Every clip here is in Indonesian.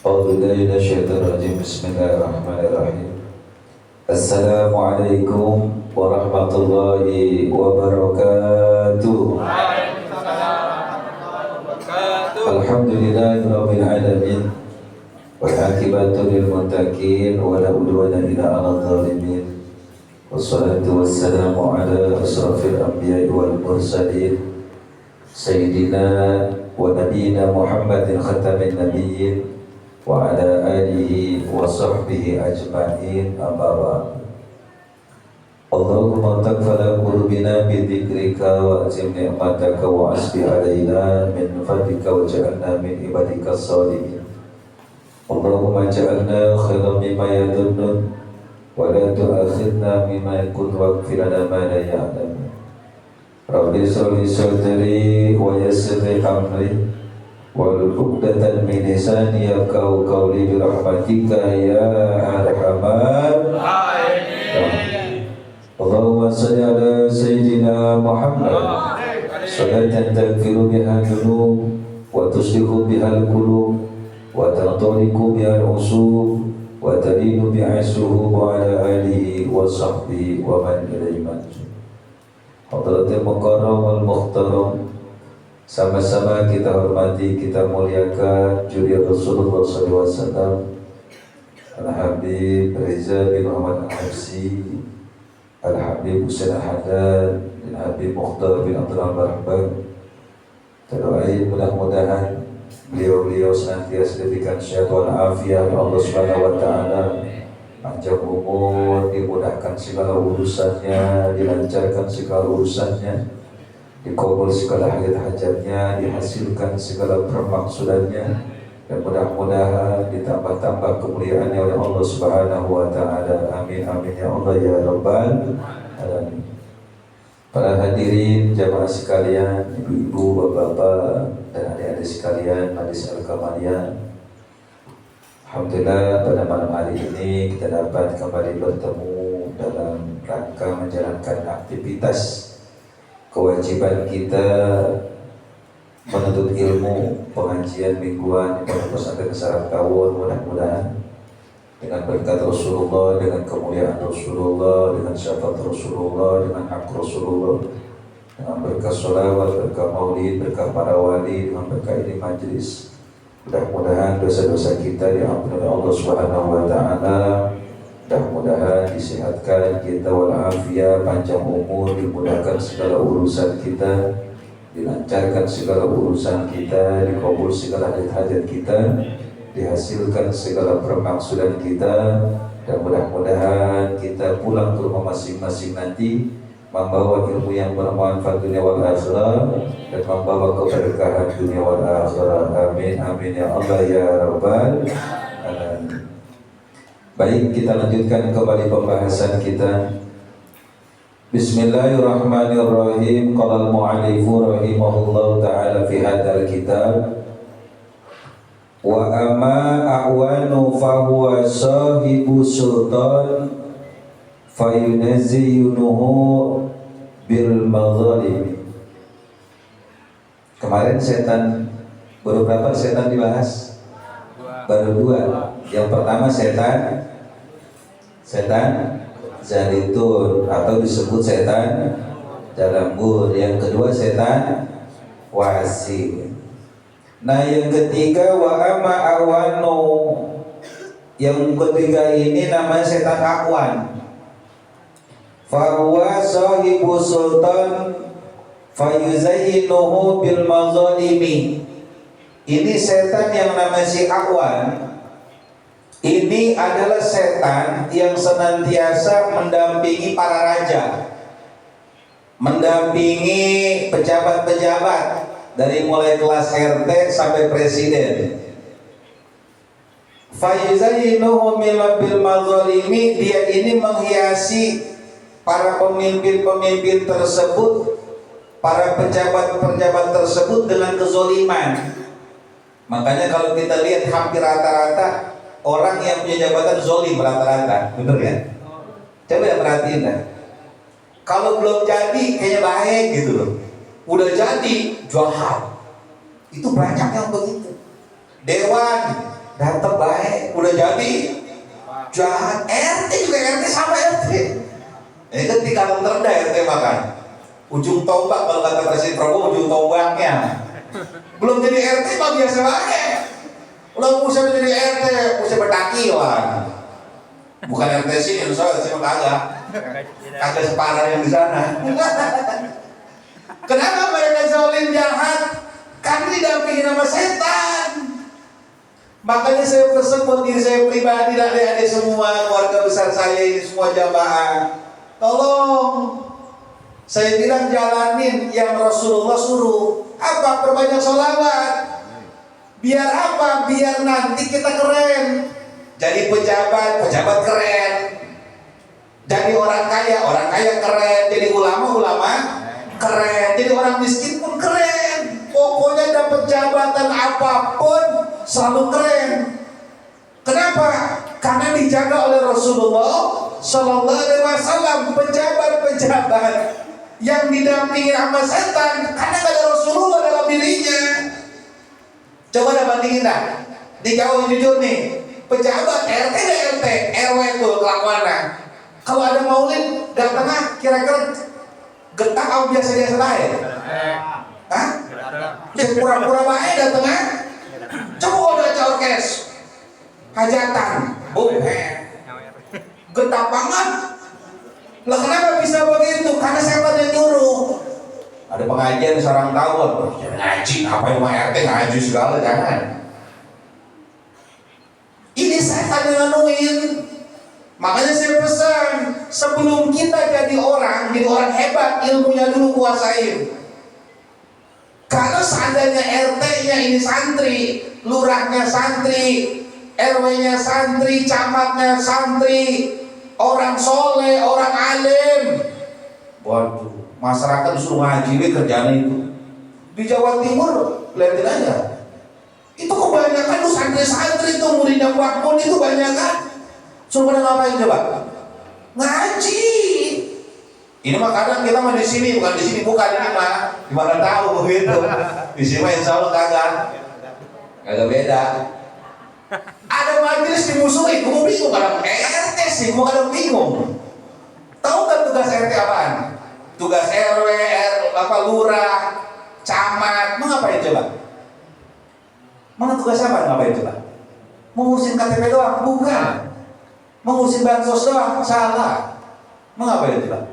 أعوذ بالله من الشيطان الرجيم بسم الله الرحمن الرحيم السلام عليكم ورحمة الله وبركاته. الحمد لله رب العالمين والعاقبة للمتقين ولا عدوان إلا على الظالمين والصلاة والسلام على أشرف الأنبياء والمرسلين سيدنا ونبينا محمد خاتم النبيين وعلى آله وصحبه أجمعين أما بعد. اللهم تغفر قلوبنا بذكرك وأتم نعمتك وأسبغ علينا من فضلك وجعلنا من عبادك الصالحين. اللهم اجعلنا خيرا مما يظنون ولا تؤاخذنا مما يكون واغفر لنا ما لا يعلمون. رب اشرح لي صدري ويسر لي أمري wahlul 'uqdatam min lisani yafqahu qawli bi rahmatika ya arhamar rahimin. Allahumma shalli ala sayyidina Muhammad salatan taghfiru biha dzunub wa tuslihu biha al-qulub wa tantaliqu biha al-usub wa tadinu biha as-suhub wa ala alihi wa sahbihi wa man ilaihi marji'. Hadratul mukarram wal muhtaram, sama-sama kita hormati, kita muliakan juri Rasulullah SAW Al-Habib Reza bin Muhammad Al-Habsi, Al-Habib Husain Al-Haddad, Al-Habib Mukhtar bin Abdul Rahman. Terdoain mudah-mudahan beliau-beliau senantiasa diberikan sehat walafiat Allah Subhanahu wa Ta'ala, panjang umur, dimudahkan segala urusannya, dilancarkan segala urusannya, dikabul segala hajat-hajatnya, dihasilkan segala permaksudannya, dan mudah-mudahan ditambah-tambah kemuliaannya oleh Allah Subhanahu wa Ta'ala. Amin amin ya Allah ya Rabbal alamin. Para hadirin jamaah sekalian, ibu-ibu, bapak-bapak, dan adik-adik sekalian, majlis al-kamaliyah, alhamdulillah pada malam hari ini kita dapat kembali bertemu dalam rangka menjalankan aktivitas kewajiban kita menuntut ilmu, pengajian mingguan di Pondok Pesantren Sarang Tawun. Mudah-mudahan dengan berkat Rasulullah, dengan kemuliaan Rasulullah, dengan syafaat Rasulullah, dengan hak Rasulullah, dengan berkah sholawat, berkah maulid, berkah para wali, dengan berkah ini majlis, mudah-mudahan dosa-dosa kita diampuni oleh Allah Subhanahu wa Ta'ala. Mudah-mudahan disehatkan kita walafiat, panjang umur, dimudahkan segala urusan kita, dilancarkan segala urusan kita, dikabul segala hajat kita, dihasilkan segala permaksudan kita, dan mudah-mudahan kita pulang ke rumah masing-masing nanti membawa ilmu yang bermanfaat dunia wal akhirah dan membawa keberkahan dunia wal akhirah. Amin amin ya Allah ya Rabbal alamin. Baik, kita lanjutkan kembali pembahasan kita. Bismillahirrahmanirrahim. Qala al-mu'allifu rahimahullahu ta'ala fi hadzal kitab, wa amma a'wanu fa huwa sahibu sultan fayunazziyunuhu bil madhalim. Kemarin baru berapa setan dibahas? Baru dua. Yang pertama setan Zalitun atau disebut setan Jalambur. Yang kedua setan Wasi. Nah yang ketiga wa amma awanu, yang ketiga ini namanya setan Akwan. Fahuwa sahibu sultan fayuzayyinuhu bil mazalimi. Ini setan yang namanya si Akwan. Ini adalah setan yang senantiasa mendampingi para raja, mendampingi pejabat-pejabat dari mulai kelas RT sampai presiden. Fayuzayyinuhu bil mazalimi, dia ini menghiasi para pemimpin-pemimpin tersebut, para pejabat-pejabat tersebut dengan kezoliman. Makanya kalau kita lihat hampir rata-rata orang yang punya jabatan zolim rata-rata, bener kan? Coba ya perhatiin dah. Kalau belum jadi kayaknya baik gitu loh. Udah jadi jahat. Itu banyak yang begitu. Dewan datang jadi jahat. RT juga RT sama RT. Ini kan di kanan terendah RT makan. Ujung tombak kalau kata Presiden Prabowo, ujung tombaknya. Belum jadi RT mah biasa banget. Ulang usah jadi RT, usah bertaki lah. Bukan RT sini, soalnya sih kagak separah yang di sana. Kenapa mereka zalim jahat? Karena didampingi sama setan. Makanya saya pesan buat diri saya pribadi dan adik-adik semua, keluarga besar saya ini semua jamaah, tolong saya bilang jalanin yang Rasulullah suruh. Apa? Perbanyak sholawat. Biar apa? Biar nanti kita keren. Jadi pejabat keren. Jadi orang kaya keren. Jadi ulama keren. Jadi orang miskin pun keren. Pokoknya dapat jabatan apapun selalu keren. Kenapa? Karena dijaga oleh Rasulullah Sallallahu Alaihi Wasallam. Pejabat yang didampingi sama setan karena gak ada Rasulullah dalam dirinya. Coba dah bandingin dah. Dijawab jujur nih. Pejabat RT dan RT, RW tuh kelakuannya. Kalau ada maulid datangnya kira-kira getak atau biasa-biasa lain? Hah? Pura-pura baik datangnya. Coba udah orkes hajatan, getak banget. Lah kenapa bisa begitu? Karena setan yang nyuruh. Ada pengajian seorang tahun, ngaji apa yang RT ngaji segala, jangan. Ini setan yang nganuin. Makanya saya pesan, sebelum kita jadi orang hebat, ilmunya dulu kuasain. Kalau seandainya RT-nya ini santri, lurahnya santri, RW-nya santri, camatnya santri, orang soleh, orang alim, waduh, masyarakat disuruh ngaji kerjaan itu. Di Jawa Timur, lihatin aja, itu kebanyakan tuh santri-santri tuh muridnya Mbak Mun itu banyak kan. Suruh pada ngapain coba? Ngaji. Ini mah kadang kita mah di sini bukan ini mah. Gimana tahu begitu? Di sini mah insya Allah kagak beda. Ada majelis dimusuhin, gue bingung kadang RT sih, gue kadang bingung. Tahu kan tugas RT apaan? Tugas RW, lurah, camat, mau ngapain coba? Mana tugas apa ngapain coba? Mengurusin KTP doang? Bukan. Mengurusin bansos doang? Salah. Mau ngapain coba?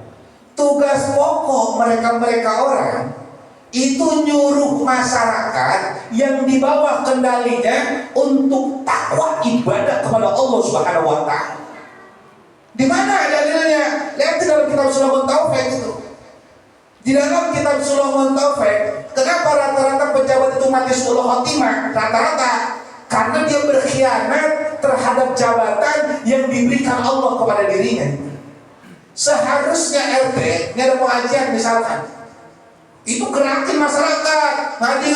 Tugas pokok mereka orang itu nyuruh masyarakat yang di bawah kendalinya untuk takwa ibadah kepada Allah Subhanahu wa Ta'ala. Di mana dalilnya? Lihat di dalam kitab Sulaiman Taufik itu. Di dalam kitab Sulaiman Taufik, kenapa rata-rata pejabat itu mati su'ul khotimah? Rata-rata karena dia berkhianat terhadap jabatan yang diberikan Allah kepada dirinya. Seharusnya RT, ini ada pengajian misalkan, itu gerakin masyarakat, ngaji,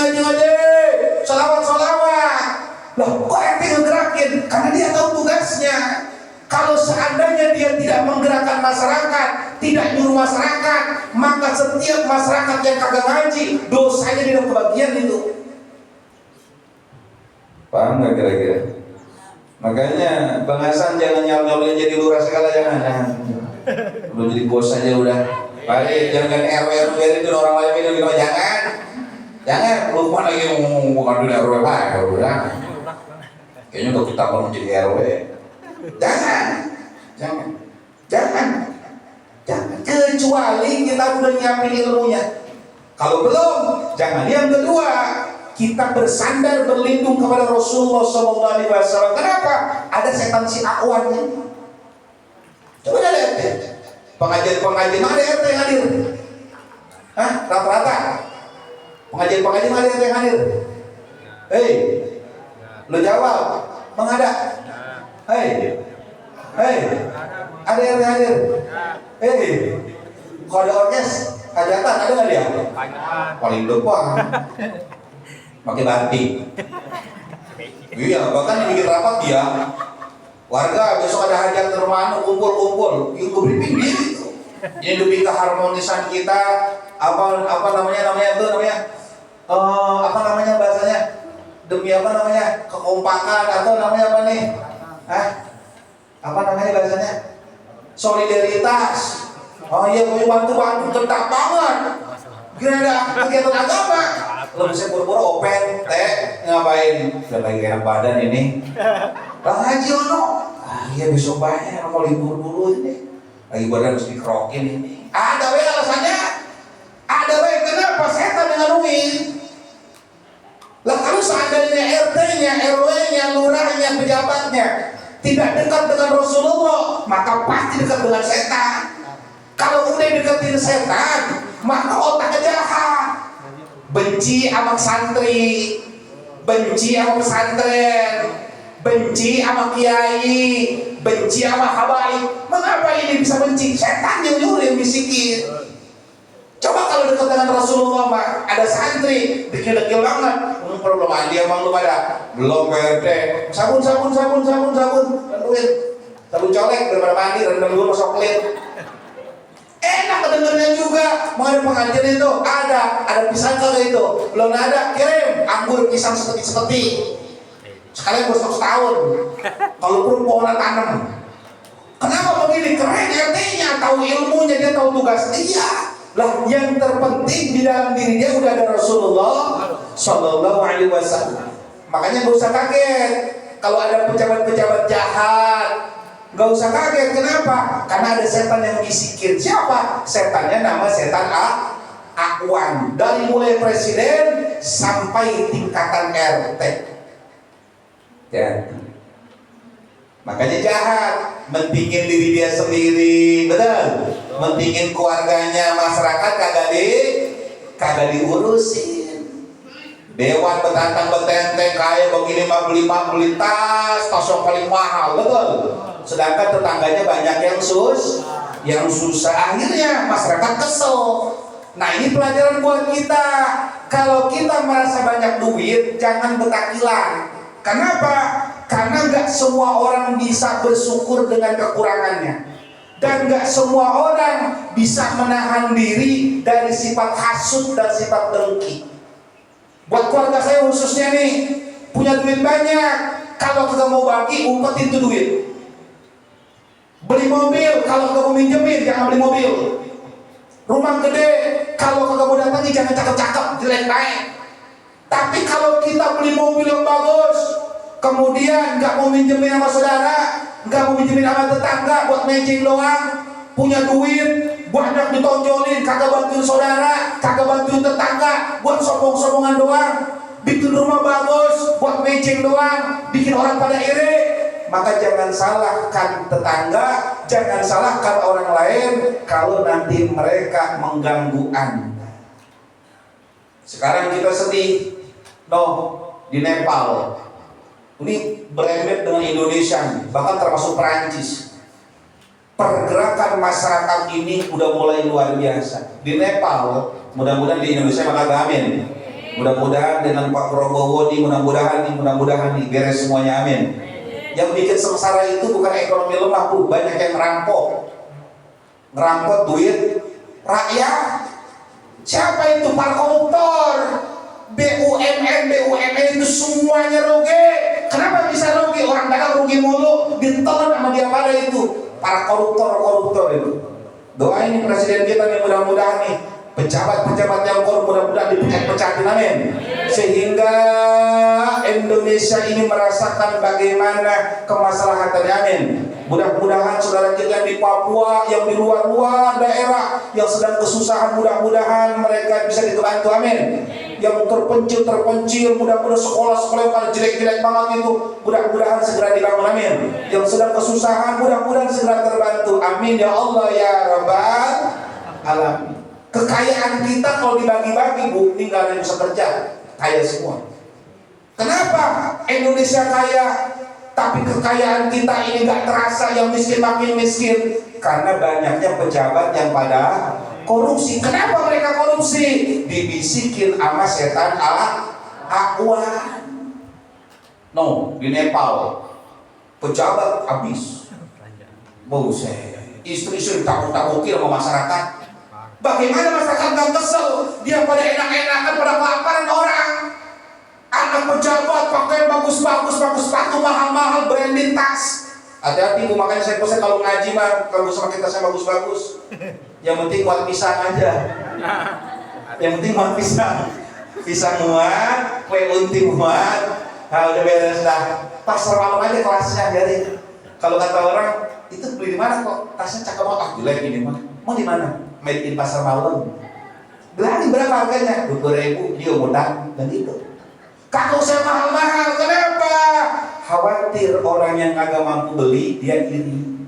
sholawat. Loh, kok RT ngegerakin? Karena dia tahu tugasnya. Kalau seandainya dia tidak menggerakkan masyarakat, tidak nyuruh masyarakat, maka setiap masyarakat yang kagak ngaji, dosanya tidak kebagian itu. Paham nggak kira-kira? Makanya Bang Hasan jangan nyal-nyalin jadi lurah segala, jangan. Belum jadi bos aja udah. Balik, jangan RW itu orang lain minum, jangan. Lu mana lagi bukan RW lah, udah. Kayaknya untuk kita mau jadi RW. Jangan. Kecuali kita udah nyiapin ilmunya. Kalau belum, jangan. Yang kedua, kita bersandar berlindung kepada Rasulullah SAW. Kenapa? Ada setan si Akwan. Coba lihat pengajian ada RT yang hadir. Hah? Rata-rata pengajian ada RT yang hadir. Hei, lu jawab, mengada. Hei, ada RT hadir. Hei, kalau ada orkes hajatan ada nggak dia? Paling depan. Pakai batik. Iya, bahkan yang bikin rapat dia. Warga besok ada hajat ke rumah kumpul, yang gue briefing dia gitu. Ini demi keharmonisan kita, apa namanya bahasanya, demi kekompakan atau namanya apa nih, Apa namanya bahasanya? Solidaritas. Oh iya, gue bantu-bantu ketat banget. Kira ada kegiatan agama. Lo bisa pura-pura open, ngapain? Udah lagi enak badan ini. Bang Haji Ono. Iya besok banyak, mau libur dulu ini. Lagi badan harus dikerokin ini. Ada alasannya. Ada kenapa setan yang ngaruhin? Lah kalau seandainya RT-nya, RW-nya, lurahnya, pejabatnya tidak dekat dengan Rasulullah, maka pasti dekat dengan setan. Kalau udah deketin setan, maka otaknya jahat. Benci sama santri, benci sama pesantren, benci sama kiai, benci sama habaib. Mengapa ini bisa benci? Setan yang nyuruh yang bisikin. Coba kalau dekat dengan Rasulullah, Pak, ada santri, dekil-dekil banget. Belum mandi emang lu pada? Belum PRT. Sabun. Bantuin. Sabun colek daripada mandi, rendam dulu masuk kulit. Enak kedengarnya juga. Mau ada pengajian itu? Ada pisang kagak itu? Belum ada, kirim anggur pisang seperti sekalian gue stok setahun. Kalau perlu pohonan tanam. Kenapa begini? Keren RT-nya, tahu ilmunya, dia tahu tugas dia. Lah yang terpenting di dalam diri dia udah ada Rasulullah Sallallahu Alaihi Wasallam. Makanya gak usah kaget kalau ada pejabat-pejabat jahat. Gak usah kaget, kenapa? Karena ada setan yang bisikin. Siapa? Setannya nama setan Akwan. Dari mulai presiden sampai tingkatan RT. Ya. Makanya jahat, mentingin diri dia sendiri, betul? Mentingin keluarganya, masyarakat kagak diurusin. Dewan betantang betenteng kaya begini beli tas yang paling mahal, betul? Sedangkan tetangganya banyak yang susah. Akhirnya masyarakat kesel. Nah ini pelajaran buat kita. Kalau kita merasa banyak duit, jangan betakilan. Kenapa? Karena gak semua orang bisa bersyukur dengan kekurangannya. Dan gak semua orang bisa menahan diri dari sifat hasut dan sifat dengki. Buat keluarga saya khususnya nih, punya duit banyak, kalau kagak mau bagi, umpetin tuh duit. Beli mobil, kalau kagak mau minjemin, jangan beli mobil. Rumah gede, kalau kagak mau datangi, jangan cakep-cakep, jelek baik. Tapi kalau kita beli mobil yang bagus, kemudian gak mau minjemin sama saudara, gak mau minjemin sama tetangga buat mejeng doang, punya duit banyak ditonjolin, kagak bantuin saudara, kagak bantuin tetangga, buat sombong-sombongan doang, bikin rumah bagus buat mejeng doang, bikin orang pada iri, maka jangan salahkan tetangga, jangan salahkan orang lain kalau nanti mereka mengganggu Anda. Sekarang kita sedih, di Nepal. Ini berembet dengan Indonesia, bahkan termasuk Perancis. Pergerakan masyarakat ini udah mulai luar biasa. Di Nepal, mudah-mudahan di Indonesia maka amin. Mudah-mudahan dengan Pak Prabowo ini, mudah-mudahan nih beres semuanya, amin. Yang bikin sengsara itu bukan ekonomi lemah, Bu, banyak yang ngerampok duit rakyat. Siapa itu? Para koruptor. BUMN itu semuanya rugi. Kenapa bisa rugi? Orang dagang rugi mulu, ditelan sama dia pada itu. Para koruptor itu. Doain presiden kita nih, mudah-mudahan nih pejabat-pejabat yang korup mudah-mudahan dipecat-pecatin, amin. Sehingga Indonesia ini merasakan bagaimana kemaslahatannya, amin. Mudah-mudahan saudara kita yang di Papua, yang di luar-luar daerah yang sedang kesusahan, mudah-mudahan mereka bisa dibantu, amin. Yang terpencil, mudah-mudahan sekolah-sekolah yang pada jelek-jelek banget itu, mudah-mudahan segera dibangun, amin. Yang sedang kesusahan, mudah-mudahan segera terbantu, amin ya Allah ya Rabbal Alamin. Kekayaan kita kalau dibagi-bagi, Bu, tinggal yang bisa kerja, kaya semua. Kenapa Indonesia kaya, tapi kekayaan kita ini gak terasa, yang miskin makin miskin? Karena banyaknya pejabat yang pada korupsi. Kenapa mereka korupsi? Dibisikin sama setan Akwan. Di Nepal pejabat habis. Buset, istri-istri takut-takutin sama masyarakat. Bagaimana masyarakat gak kesel? Dia pada enak-enakan, pada kelaparan orang. Anak pejabat pakai bagus-bagus, pakai sepatu mahal-mahal, branded tas. Hati-hati Bu, makanya saya pesan kalau ngaji mah kalau bisa pakai tasnya bagus-bagus. Yang penting muat pisang aja. Yang penting muat pisang. Pisang muat, kue unti muat. Nah udah beres dah. Pasar malam aja kelasnya dari. Kalau kata orang itu beli di mana kok? Tasnya cakep banget. Ah, gila ini mah. Mau di mana? Made in pasar malam. Berani berapa harganya? 20.000. Dia ngutang dan itu. Kagak usah mahal-mahal. Kenapa? Khawatir orang yang kagak mampu beli dia iri.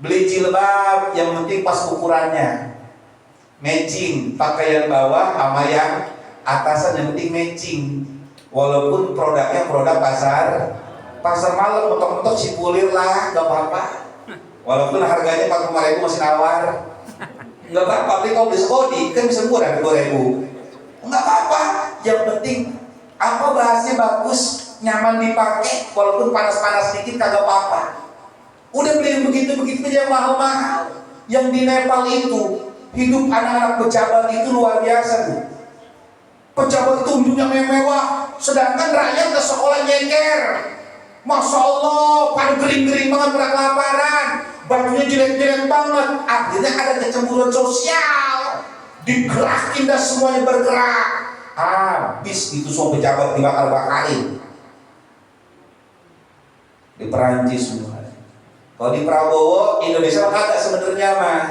Beli jilbab yang penting pas ukurannya. Matching pakaian bawah sama yang atasan yang penting matching. Walaupun produknya produk pasar malam, mentok-mentok si kulir lah, gak apa-apa. Walaupun harganya 45.000 masih nawar. Gak apa-apa, tapi kalau beli Skodi kan bisa murah 2.000. Gak apa-apa, yang penting apa bahasnya bagus, nyaman dipakai, walaupun panas-panas dikit kagak apa-apa. Udah beli yang begitu-begitu aja yang mahal-mahal. Yang di Nepal itu hidup anak-anak pejabat itu luar biasa tuh. Pejabat itu hidupnya mewah, sedangkan rakyat ke sekolah nyeker. Masya Allah, pada gering-gering banget, pada kelaparan, bajunya jelek-jelek banget. Akhirnya ada kecemburuan sosial, digerakin dah semuanya bergerak. Habis itu semua pejabat dibakar-bakarin. Di Perancis semua. Kalau di Prabowo, Indonesia kagak sebenarnya mah.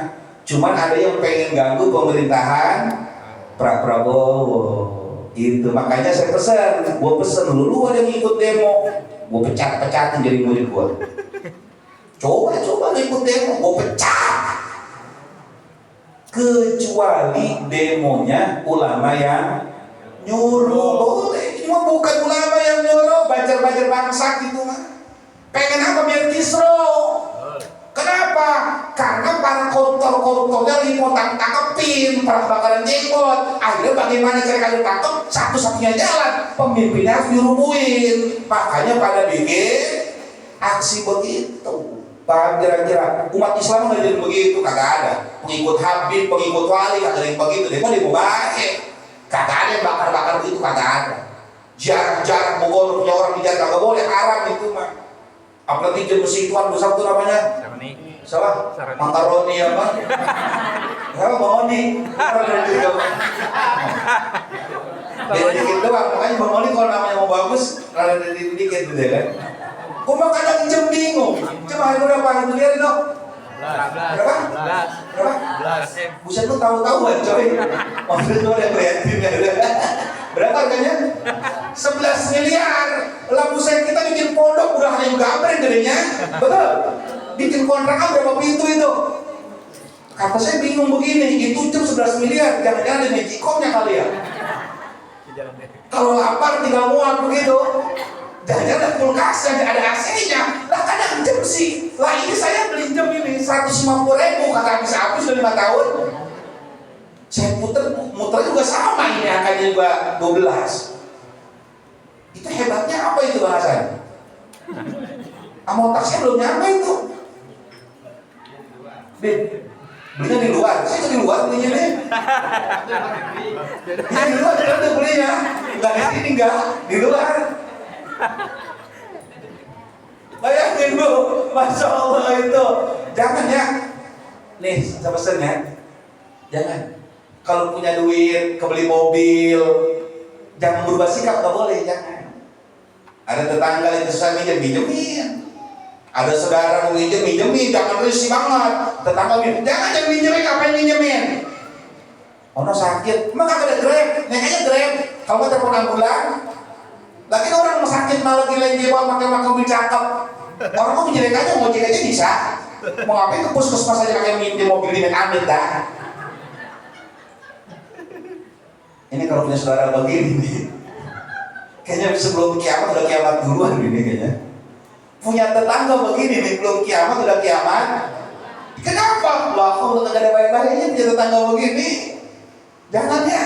Cuman ada yang pengen ganggu pemerintahan Prabowo. Itu makanya saya pesan, gua pesen lu ada yang ikut demo, gua pecat-pecatin jadi murid gua. Coba lu ikut demo, gua pecat. Kecuali demonya ulama yang nyuruh, boleh. Ini mah bukan ulama yang nyuruh, bajar-bajar bangsa gitu mah. Pengen apa biar kisro? Kenapa? Karena para koruptor-koruptornya lagi mau tangkepin, para bakaran jenggot. Akhirnya bagaimana cara tangkep? Satu-satunya jalan, pemimpinnya harus dirubuhin. Makanya pada bikin aksi begitu. Paham kira-kira? Umat Islam nggak jadi begitu, kagak ada. Pengikut Habib, pengikut Wali, kagak ada yang begitu. Dia mau baik. Kagak ada yang bakar-bakar begitu, kagak ada. Jarang-jarang mau punya orang di jalan, kagak boleh, haram itu mah. Apalagi jenis situan besar itu namanya siapa? Makaroni apa? Siapa Bang Oni? Dia dikit doang, makanya Bang Oni kalau namanya mau bagus rada dikit gitu ya kan. Gua mah kadang jem bingung. Coba hari berapa itu lihat dong. Berapa? 11. Buset lu tahu-tahuan coy. Maksud lu yang kreatif ya. Berapa harganya? 11 miliar. Lampu saya kita bikin pondok udah hanya gambar gedenya. Betul? Bikin kontrakan berapa pintu itu? Kata saya bingung begini, itu jam 11 miliar. Jangan-jangan ada magicomnya kali ya. Kalau lapar tinggal muat begitu. Jangan-jangan ada kulkasnya, ada AC-nya. Lah kadang jam sih. Lah ini saya beli jam ini 150.000, kata habis-habis sudah 5 tahun. Saya muter juga sama ini angkanya juga 12. Itu hebatnya apa itu Bang Hasan? Amotasnya belum nyampe itu. Belinya di luar, saya di luar belinya deh. Di luar ada belinya, nggak di sini nggak, di luar. Bayangin Bu, Masya Allah itu. Jangan ya, nih saya pesen ya, jangan. Kalau punya duit, kebeli mobil, jangan berubah sikap, nggak boleh, jangan. Ada tetangga yang susah minjemin. Ada saudara mau minjemin, jangan risih banget. Tetangga jangan minjemin, ngapain minjemin? Ono sakit, emang kagak ada Grab, naik aja Grab. Kalau nggak telepon ambulan. Lagi orang mau sakit malah gila-gila pakai mobil cakep. Orang mau menjelek aja, mau jelek aja bisa. Mau ngapain ke puskesmas aja pakai minjem mobil ini amit dah. Ini kalau punya saudara begini nih, kayaknya sebelum kiamat udah kiamat duluan ini kayaknya. Punya tetangga begini nih, belum kiamat udah kiamat. Kenapa? Lah kalau nggak ada baik-baiknya punya tetangga begini. Jangan ya.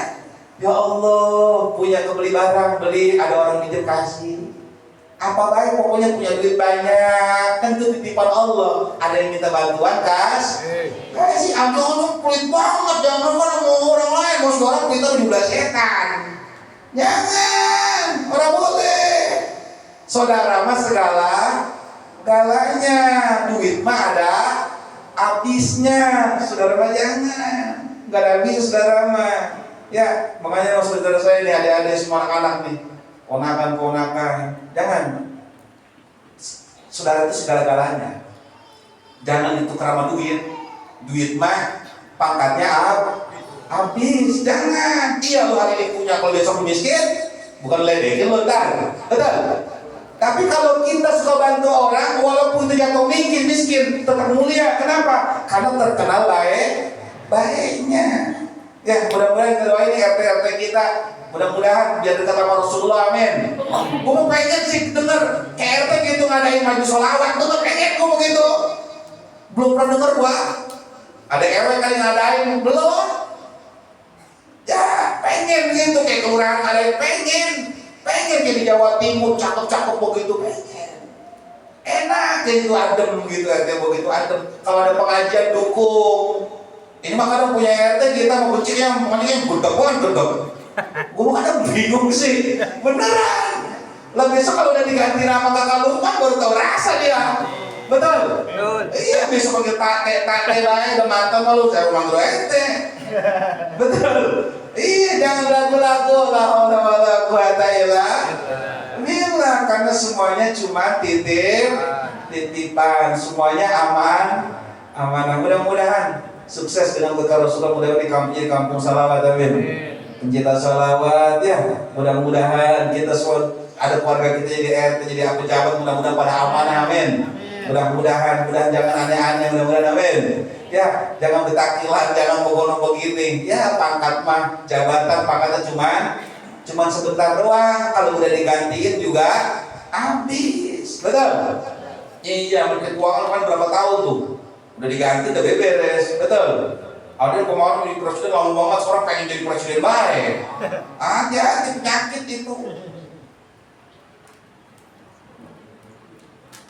Ya Allah, punya kebeli barang, beli, ada orang minjem kasih. Apa baik pokoknya punya duit banyak, kan itu titipan Allah. Ada yang minta bantuan kasih. Aduh, pelit banget, jangan kan mau orang lain, mau seorang kita juga setan. Jangan, orang boleh. Saudara mas segala galanya. Duit mah ada habisnya, saudara mah jangan. Nggak ada habisnya saudara mah. Ya, makanya saudara saya nih, adik-adik semua anak-anak nih, ponakan-ponakan, jangan. Saudara itu segala-galanya. Jangan itu kerama duit. Duit mah pangkatnya habis. Jangan. Iya lo hari ini punya, kalau besok miskin, bukan ledekin lo ntar. Betul. Tapi kalau kita suka bantu orang, walaupun itu jatuh miskin, tetap mulia. Kenapa? Karena terkenal baiknya. Ya, mudah-mudahan kita doain RT kita, mudah-mudahan biar dekat sama Rasulullah, amin. Gue mau pengen sih denger kayak RT gitu ngadain maju sholawat, gue pengen gue begitu. Belum pernah denger gua. Ada RW kali ngadain, belum. Ya, pengen gitu kayak kelurahan ada yang pengen kayak di Jawa Timur cakep-cakep begitu, pengen. Enak gitu, adem gitu, RT begitu adem. Kalau ada pengajian dukung. Ini mah kadang punya RT kita mau benci yang pengajian gedeg. Gua kadang bingung sih, beneran. Lah besok kalau udah diganti nama kakak lu kan baru tahu rasa dia. Betul? Iya, besok panggil tate lah, udah matang lu, saya rumah guru RT. Betul? Iya, jangan lagu-lagu lah, wala quwata illa billah, karena semuanya cuma titipan, semuanya aman. Mudah-mudahan sukses dengan berkah Rasulullah, mudah-mudahan di kampung salawat, amin. Pencinta salawat ya, mudah-mudahan kita semua ada keluarga kita jadi RT, jadi pejabat, mudah-mudahan pada amanah, amin. Mudah-mudahan jangan aneh-aneh, mudah-mudahan amin. Ya, jangan betakilan, jangan bogono begini. Ya, pangkat mah jabatan pangkatnya cuman sebentar doang. Kalau udah digantiin juga habis. Betul? Iya, Menteri Keuangan kan berapa tahun tuh? Udah diganti, udah beres. Betul? Ada yang kemarin jadi presiden lama banget, sekarang pengen jadi presiden baik. Hati-hati penyakit itu.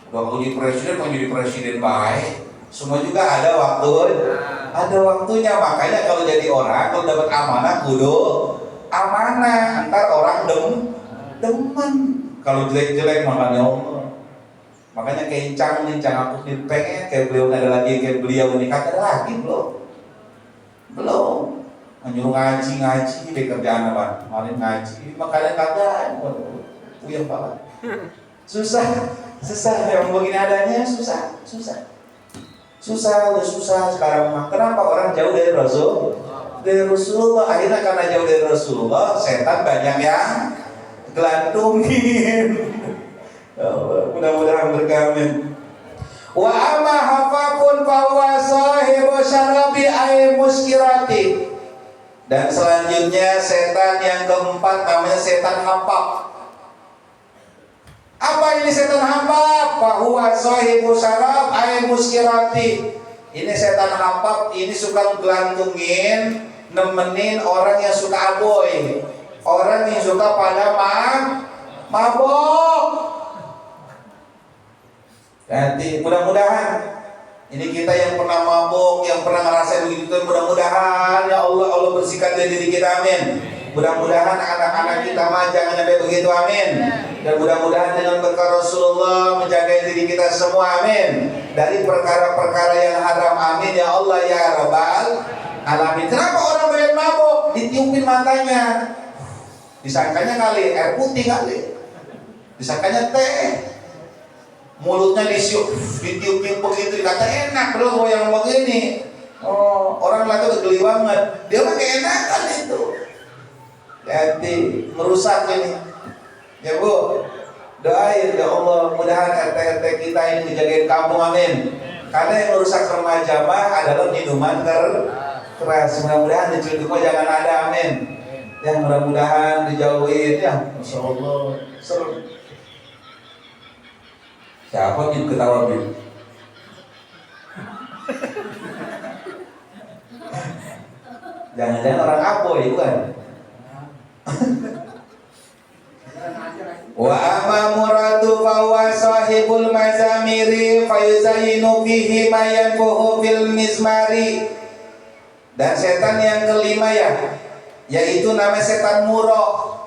Udah mau jadi presiden baik, semua juga ada waktunya. Makanya kalau jadi orang, kalau dapat amanah kudu amanah. Ntar orang demen. Kalau jelek-jelek makanya Allah. Makanya kayak Incang aku nih pengen kayak beliau, ada lagi kayak beliau ini, kagak ada lagi belum. Nyuruh ngaji di kerjaan apa? Malin ngaji, makanya kagak. Puyeng banget. Susah yang begini adanya, susah sekarang mah. Kenapa orang jauh dari Rasulullah? Akhirnya karena jauh dari Rasulullah, setan banyak yang gelantungin. Mudah-mudahan berkamin. Wa amma hafakun fahuwa sahibu syarabi ay muskirati. Dan selanjutnya setan yang keempat namanya setan hafak. Apa ini setan hafak? Fahuwa sahibu syarab ay muskirati. Ini setan hafak, ini suka gelantungin, nemenin orang yang suka aboy, orang yang suka pada mabok. Nanti mudah-mudahan ini kita yang pernah mabok, yang pernah ngerasain begitu, mudah-mudahan ya Allah bersihkan dari diri kita, amin. Mudah-mudahan anak-anak kita mah jangan sampai begitu, amin. Dan mudah-mudahan dengan berkah Rasulullah menjaga diri kita semua, amin. Dari perkara-perkara yang haram, amin ya Allah ya Rabbal alamin. Kenapa orang banyak mabok? Ditiupin matanya, disangkanya kali air putih kali, disangkanya teh. Mulutnya ditiup-tiup begitu, dikata enak loh yang begini. Oh, orang lain tuh geli banget. Dia mah keenakan itu. Jadi merusak ini. Ya Bu, doain ya Allah, mudahan RT kita ini dijagain kampung, amin. Karena yang merusak remaja mah adalah minuman keras. Mudah-mudahan di Ciledug jangan ada, amin. Yang mudah-mudahan dijauhin ya. Masya Allah. Seru. Siapa yang ketawa Bim? Jangan-jangan orang Apoy bukan? Wa amma muradu fahuwa sahibul mazamiri fayuzayyinu fihi ma yanfuhu fil mizmari. Dan setan yang kelima yaitu nama setan murah.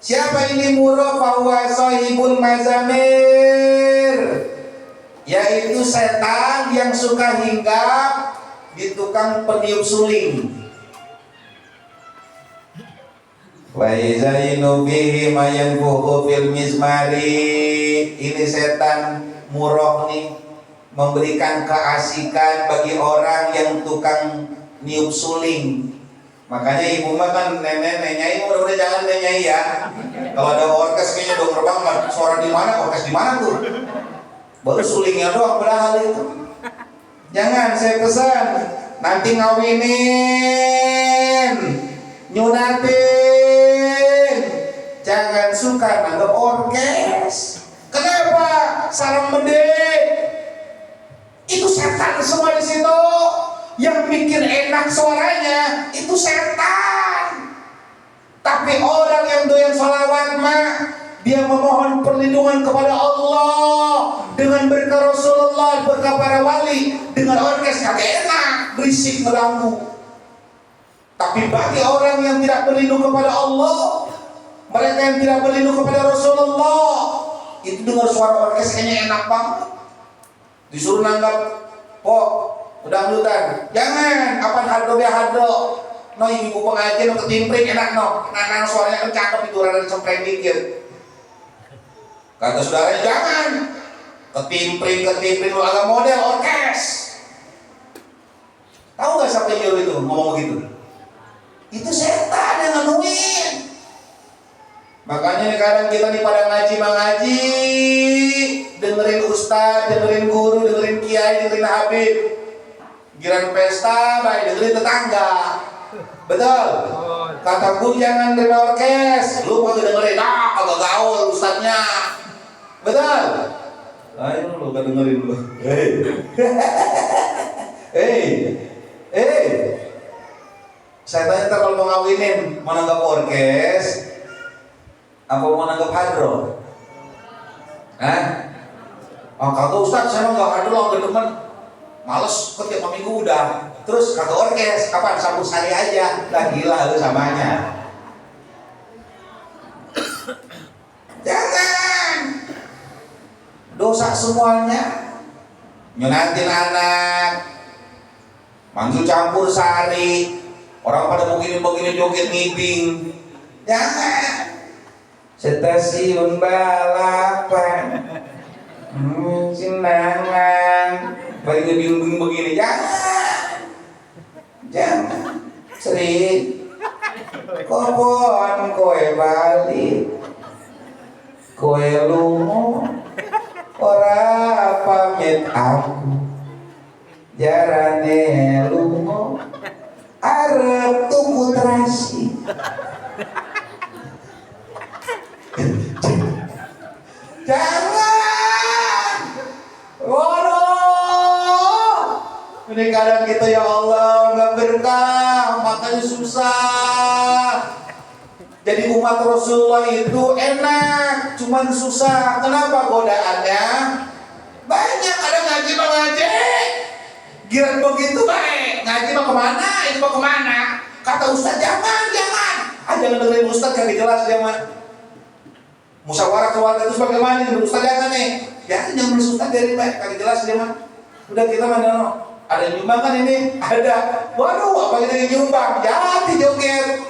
Siapa ini murah? Fahuwa sahibul mazamir. yaitu setan yang suka hinggap di tukang peniup suling. Wa izainu bihi mayanfuhu fil mizmari. Ini setan murah nih, memberikan keasikan bagi orang yang tukang niup suling. Makanya ibu mah kan nenek-neneknya, udah jangan nenyai ya. Kalau ada orkes kayaknya denger banget, suara di mana, orkes di mana tuh? Baru sulingnya doang padahal itu. Jangan, saya pesan, nanti ngawinin, nyunatin, jangan suka nanggap orkes. Kenapa? Sarang mende. Itu setan semua di situ. Yang bikin enak suaranya itu setan. Tapi orang yang doyan sholawat mah, dia memohon perlindungan kepada Allah dengan berkah Rasulullah, berkah para wali. Dengan orkes kagak enak, berisik mengganggu. Tapi bagi orang yang tidak berlindung kepada Allah, mereka yang tidak berlindung kepada Rasulullah, itu dengar suara orkes kayaknya enak banget. Disuruh nanggap, kok udah dangdutan, jangan, kapan hardo biar hardo. No ibu pengajian no ketimpring enak no, nah suaranya kan cakep itu, rada cempreng dikit. Kata saudaranya jangan, ketimpring lu agak model orkes. Tahu nggak siapa yang nyuruh itu ngomong begitu? Itu setan yang nganuin. Makanya nih kadang kita nih pada ngaji, dengerin ustaz, dengerin guru, dengerin kiai, dengerin habib. Giran pesta, baik dengerin tetangga. Betul. Kata guru jangan dengerin orkes, lu kagak dengerin, kagak gaul ustaznya. Betul. Ayo lu gak dengerin lu. Saya tanya ntar kalau mau ngawinin, mau nanggap orkes, apa mau nanggap hadro? Kata ustaz saya mah gak hadro, gak demen. Males ketiap minggu udah. Terus kata orkes, kapan sambut sari aja. Lah gila lu samanya. Jangan. Dosa semuanya. Nyunatin anak, manggil campur sari, orang pada begini-begini joget ngibing. Jangan. Stasiun balapan, sinangan, bagi ngebing-bing begini. Jangan. Sri, kopon kowe balik, kowe lungo, ora pamit aku, jarane lungo, arep tuku terasi. Jangan. Waduh. Ini kadang kita ya Allah nggak berkah, makanya susah. Jadi umat Rasulullah itu enak, cuman susah. Kenapa godaannya? Banyak, ada ngaji. Giran begitu baik, ngaji mau kemana? Itu mau kemana? Kata ustaz jangan. Jangan dengerin ustaz yang jelas dia mah. Musyawarah keluarga itu bagaimana? Ustaz jangan nih. Jangan ustaz dari baik, kagak jelas dia mah. Udah kita mana no? Ada yang nyumbang kan ini? Ada. Waduh, apa kita yang nyumbang? Jadi joget.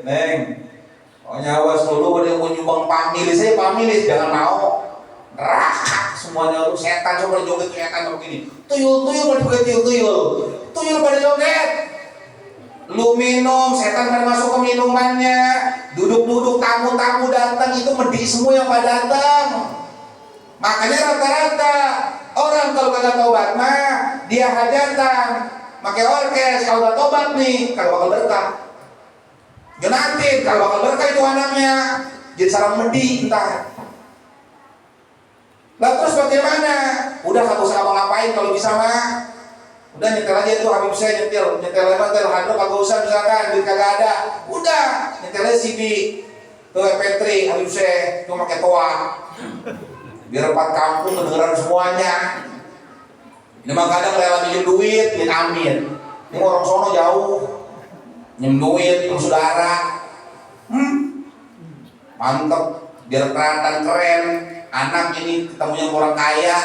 Neng, awas dulu ada yang mau nyumbang pamilis, saya pamilis jangan mau. Neraka semuanya lu setan coba joget setan begini. Tuyul pada tuyul pada joget. Lu minum, setan pada masuk ke minumannya. Duduk tamu datang itu medi semua yang pada datang. Makanya rata-rata orang kalau kagak tobat mah dia hajatan, pakai orkes. Kalau udah tobat nih, kalau bakal berkah. Yunatin, kalau bakal berkah itu anaknya. Jadi sarang medi entah. Lah terus bagaimana? Udah kagak usah ngapain kalau bisa mah. Udah nyetel aja tuh Habib saya nyetel hadro kagak usah misalkan duit kagak ada. Udah nyetelnya CD tuh MP3 Habib saya cuma pakai toa. Biar 4 kampung kedengeran semuanya. Ini mah kadang rela minjem duit, amin. Ini orang sono jauh, minjem duit sama saudara. Mantep. biar kelihatan keren. Anak ini ketemunya orang kaya,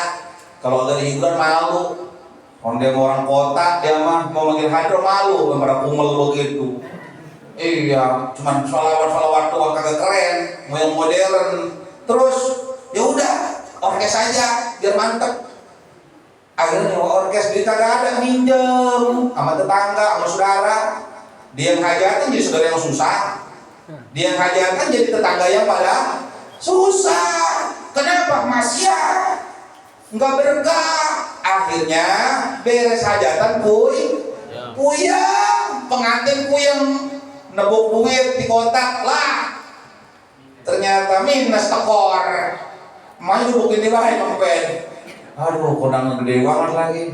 kalau ada hiburan malu. Kalau dia orang kota, dia mah mau manggil hadro malu, pada kumel begitu. Iya, cuman salawat doang kagak keren, mau yang modern. Terus ya udah, orkes aja biar mantep. Akhirnya orkes dia kagak ada, minjem sama tetangga, sama saudara. Dia yang hajatan jadi saudara yang susah. Dia yang hajatan jadi tetangga yang pada susah. Kenapa? Maksiat, nggak berkah. Akhirnya beres hajatan puyeng, pengantin puyeng, nebuk duit di kotak lah. Ternyata minus tekor. Emaknya dudukin di lain mampet. Aduh, kondangan gede banget lagi.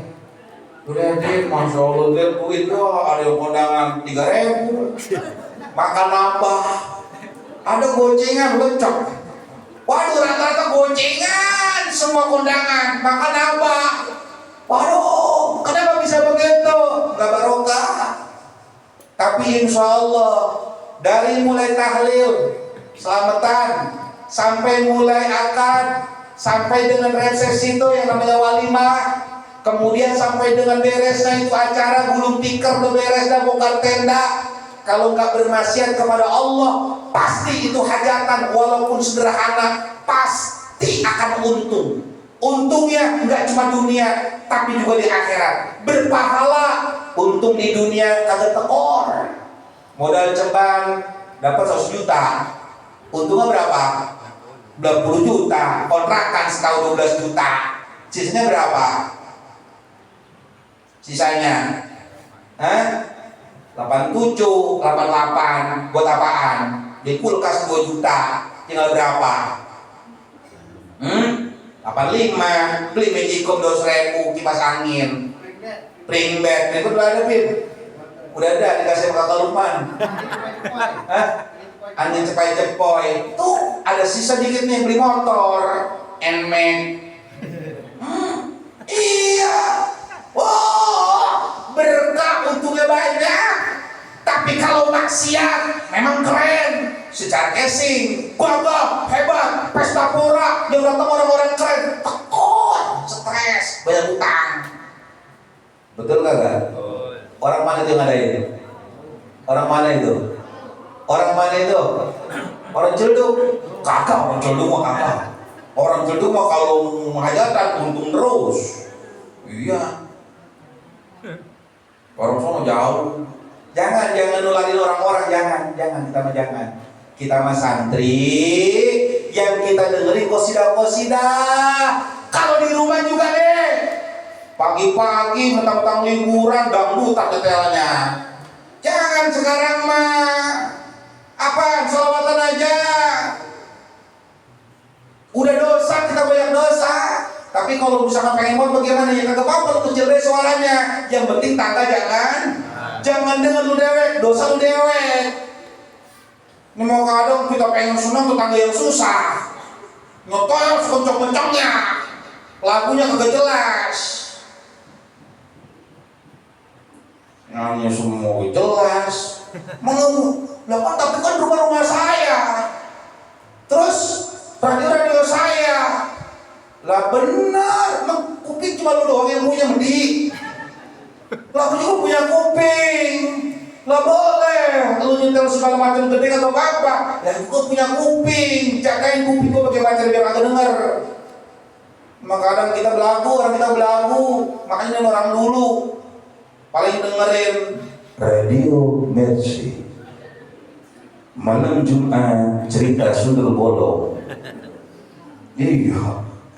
Udah deh, Masya Allah deh, duit ada yang kondangan 3.000. Makan nambah. Ada gocengan lecok. Waduh, rata-rata gocengan semua kondangan, makan nambah. Waduh, kenapa bisa begitu? Gak barokah. Tapi insya Allah dari mulai tahlil, selamatan, sampai mulai akad, sampai dengan resepsi itu yang namanya walimah, kemudian sampai dengan beresnya itu acara gulung tikar, beres dan bongkar tenda. Kalau nggak bermaksiat kepada Allah, pasti itu hajatan walaupun sederhana pasti akan untung. Untungnya nggak cuma dunia, tapi juga di akhirat. Berpahala, untung di dunia kagak tekor. Modal ceban dapat 100 juta, untungnya berapa? 20 juta. Kontrakan setahun 12 juta. Sisanya berapa? Sisanya? Hah? 87, 88, buat apaan? Di kulkas 2 juta, tinggal berapa? 85, beli Magicom 200.000, kipas angin, spring bed, itu udah ada Pin? Udah ada, dikasih kakak Lukman. Hah? Angin cepai-cepoi, tuh ada sisa dikit nih, beli motor, NMAX. Iya, wah, berkah untungnya banyak. Tapi kalau maksiat memang keren. Secara casing, bangga, hebat, pesta pora, yang datang orang-orang keren, tekor, stres, banyak utang. Betul kagak? Orang mana itu yang ada ini? Orang mana itu? Orang mana itu? Orang Celduk? Kakak, orang Celduk mah kakak. Orang Celduk mah kalau menghajatan untung terus. Iya. Orang sono jauh. Jangan nularin orang-orang, jangan kita mah jangan. Kita mah santri yang kita dengerin qosidah. Kalau di rumah juga deh. Pagi-pagi mentang-mentang liburan dangdutan detailnya. Jangan sekarang mah apaan sholawatan aja. Udah dosa, kita banyak dosa. Tapi kalau misalkan pengen mau bagaimana ya kagak apa-apa lu kecil deh suaranya. Yang penting tangga jangan dengan lu dewek, dosa lu dewek. Ini mau kadang kita pengen senang tuh tangga yang susah. Nyotor sekencang-kencangnya. Lagunya kagak jelas. Nanya semua jelas. Menunggu. Lah kan tapi kan rumah-rumah saya. Terus radio saya. Lah benar, kuping cuma lu doang yang punya Medi. Lah aku juga punya kuping. Lah boleh, lu nyetel segala macam gede atau apa? Ya gua punya kuping, jagain kuping gua pakai pacar biar agak denger. Maka kadang kita belagu, makanya orang dulu paling dengerin Radio Mercy. Malam Jumat cerita sundel bolong.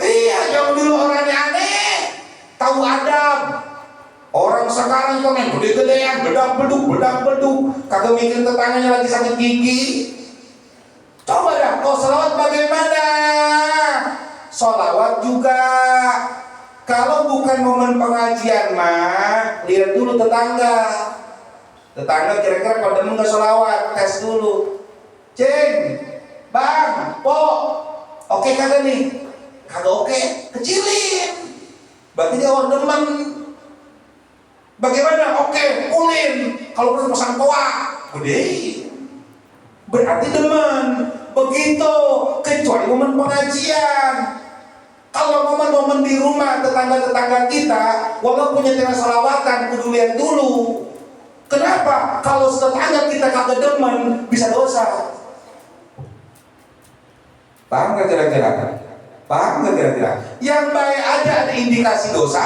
Iya, yang dulu orangnya aneh, tahu adab. Orang sekarang itu main gede-gedean, bedak beduk, kagak mikir tetangganya lagi sakit gigi. Coba dah, kau selawat bagaimana? Selawat juga. Kalau bukan momen pengajian mah, lihat dulu tetangga. Tetangga kira-kira kalau demen nggak selawat, tes dulu. Ceng, bang, po, oke kagak nih? Kagak oke, kecilin. Berarti dia orang demen. Bagaimana? Oke, ulin. Kalau perlu pasang toa, gede. Berarti demen. begitu, kecuali momen pengajian. Kalau momen-momen di rumah tetangga-tetangga kita, walaupun nyetel salawatan, pedulian dulu. Kenapa? Kalau tetangga kita kagak demen, bisa dosa. Paham nggak kira-kira? Paham nggak kira-kira? Yang baik aja ada indikasi dosa,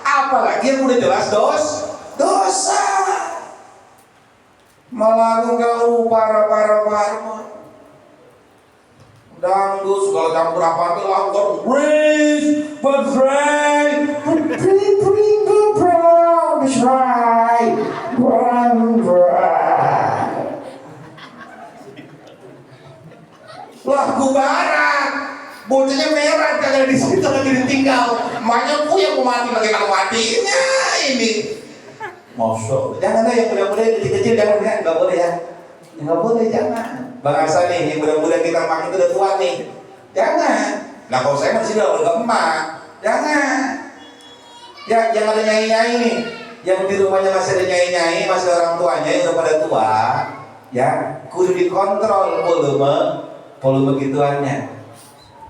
apalagi yang udah jelas dosa. Malah kau parah. Dangdut segala campur apa tuh lakukan raise but right bring the brown is right brown lagu barat bocahnya merah kagak di situ lagi ditinggal emaknya yang mau mati lagi kalau matinya ini masuk jangan lah yang muda-muda kecil-kecil jangan ya nggak boleh ya nggak boleh jangan bangsa nih yang muda-muda kita makin itu udah tua nih jangan nah kalau saya masih udah emak jangan ya yang ada nyai-nyai nih yang di rumahnya masih ada nyai-nyai masih ada orang tuanya yang udah pada tua ya kudu dikontrol volume gituannya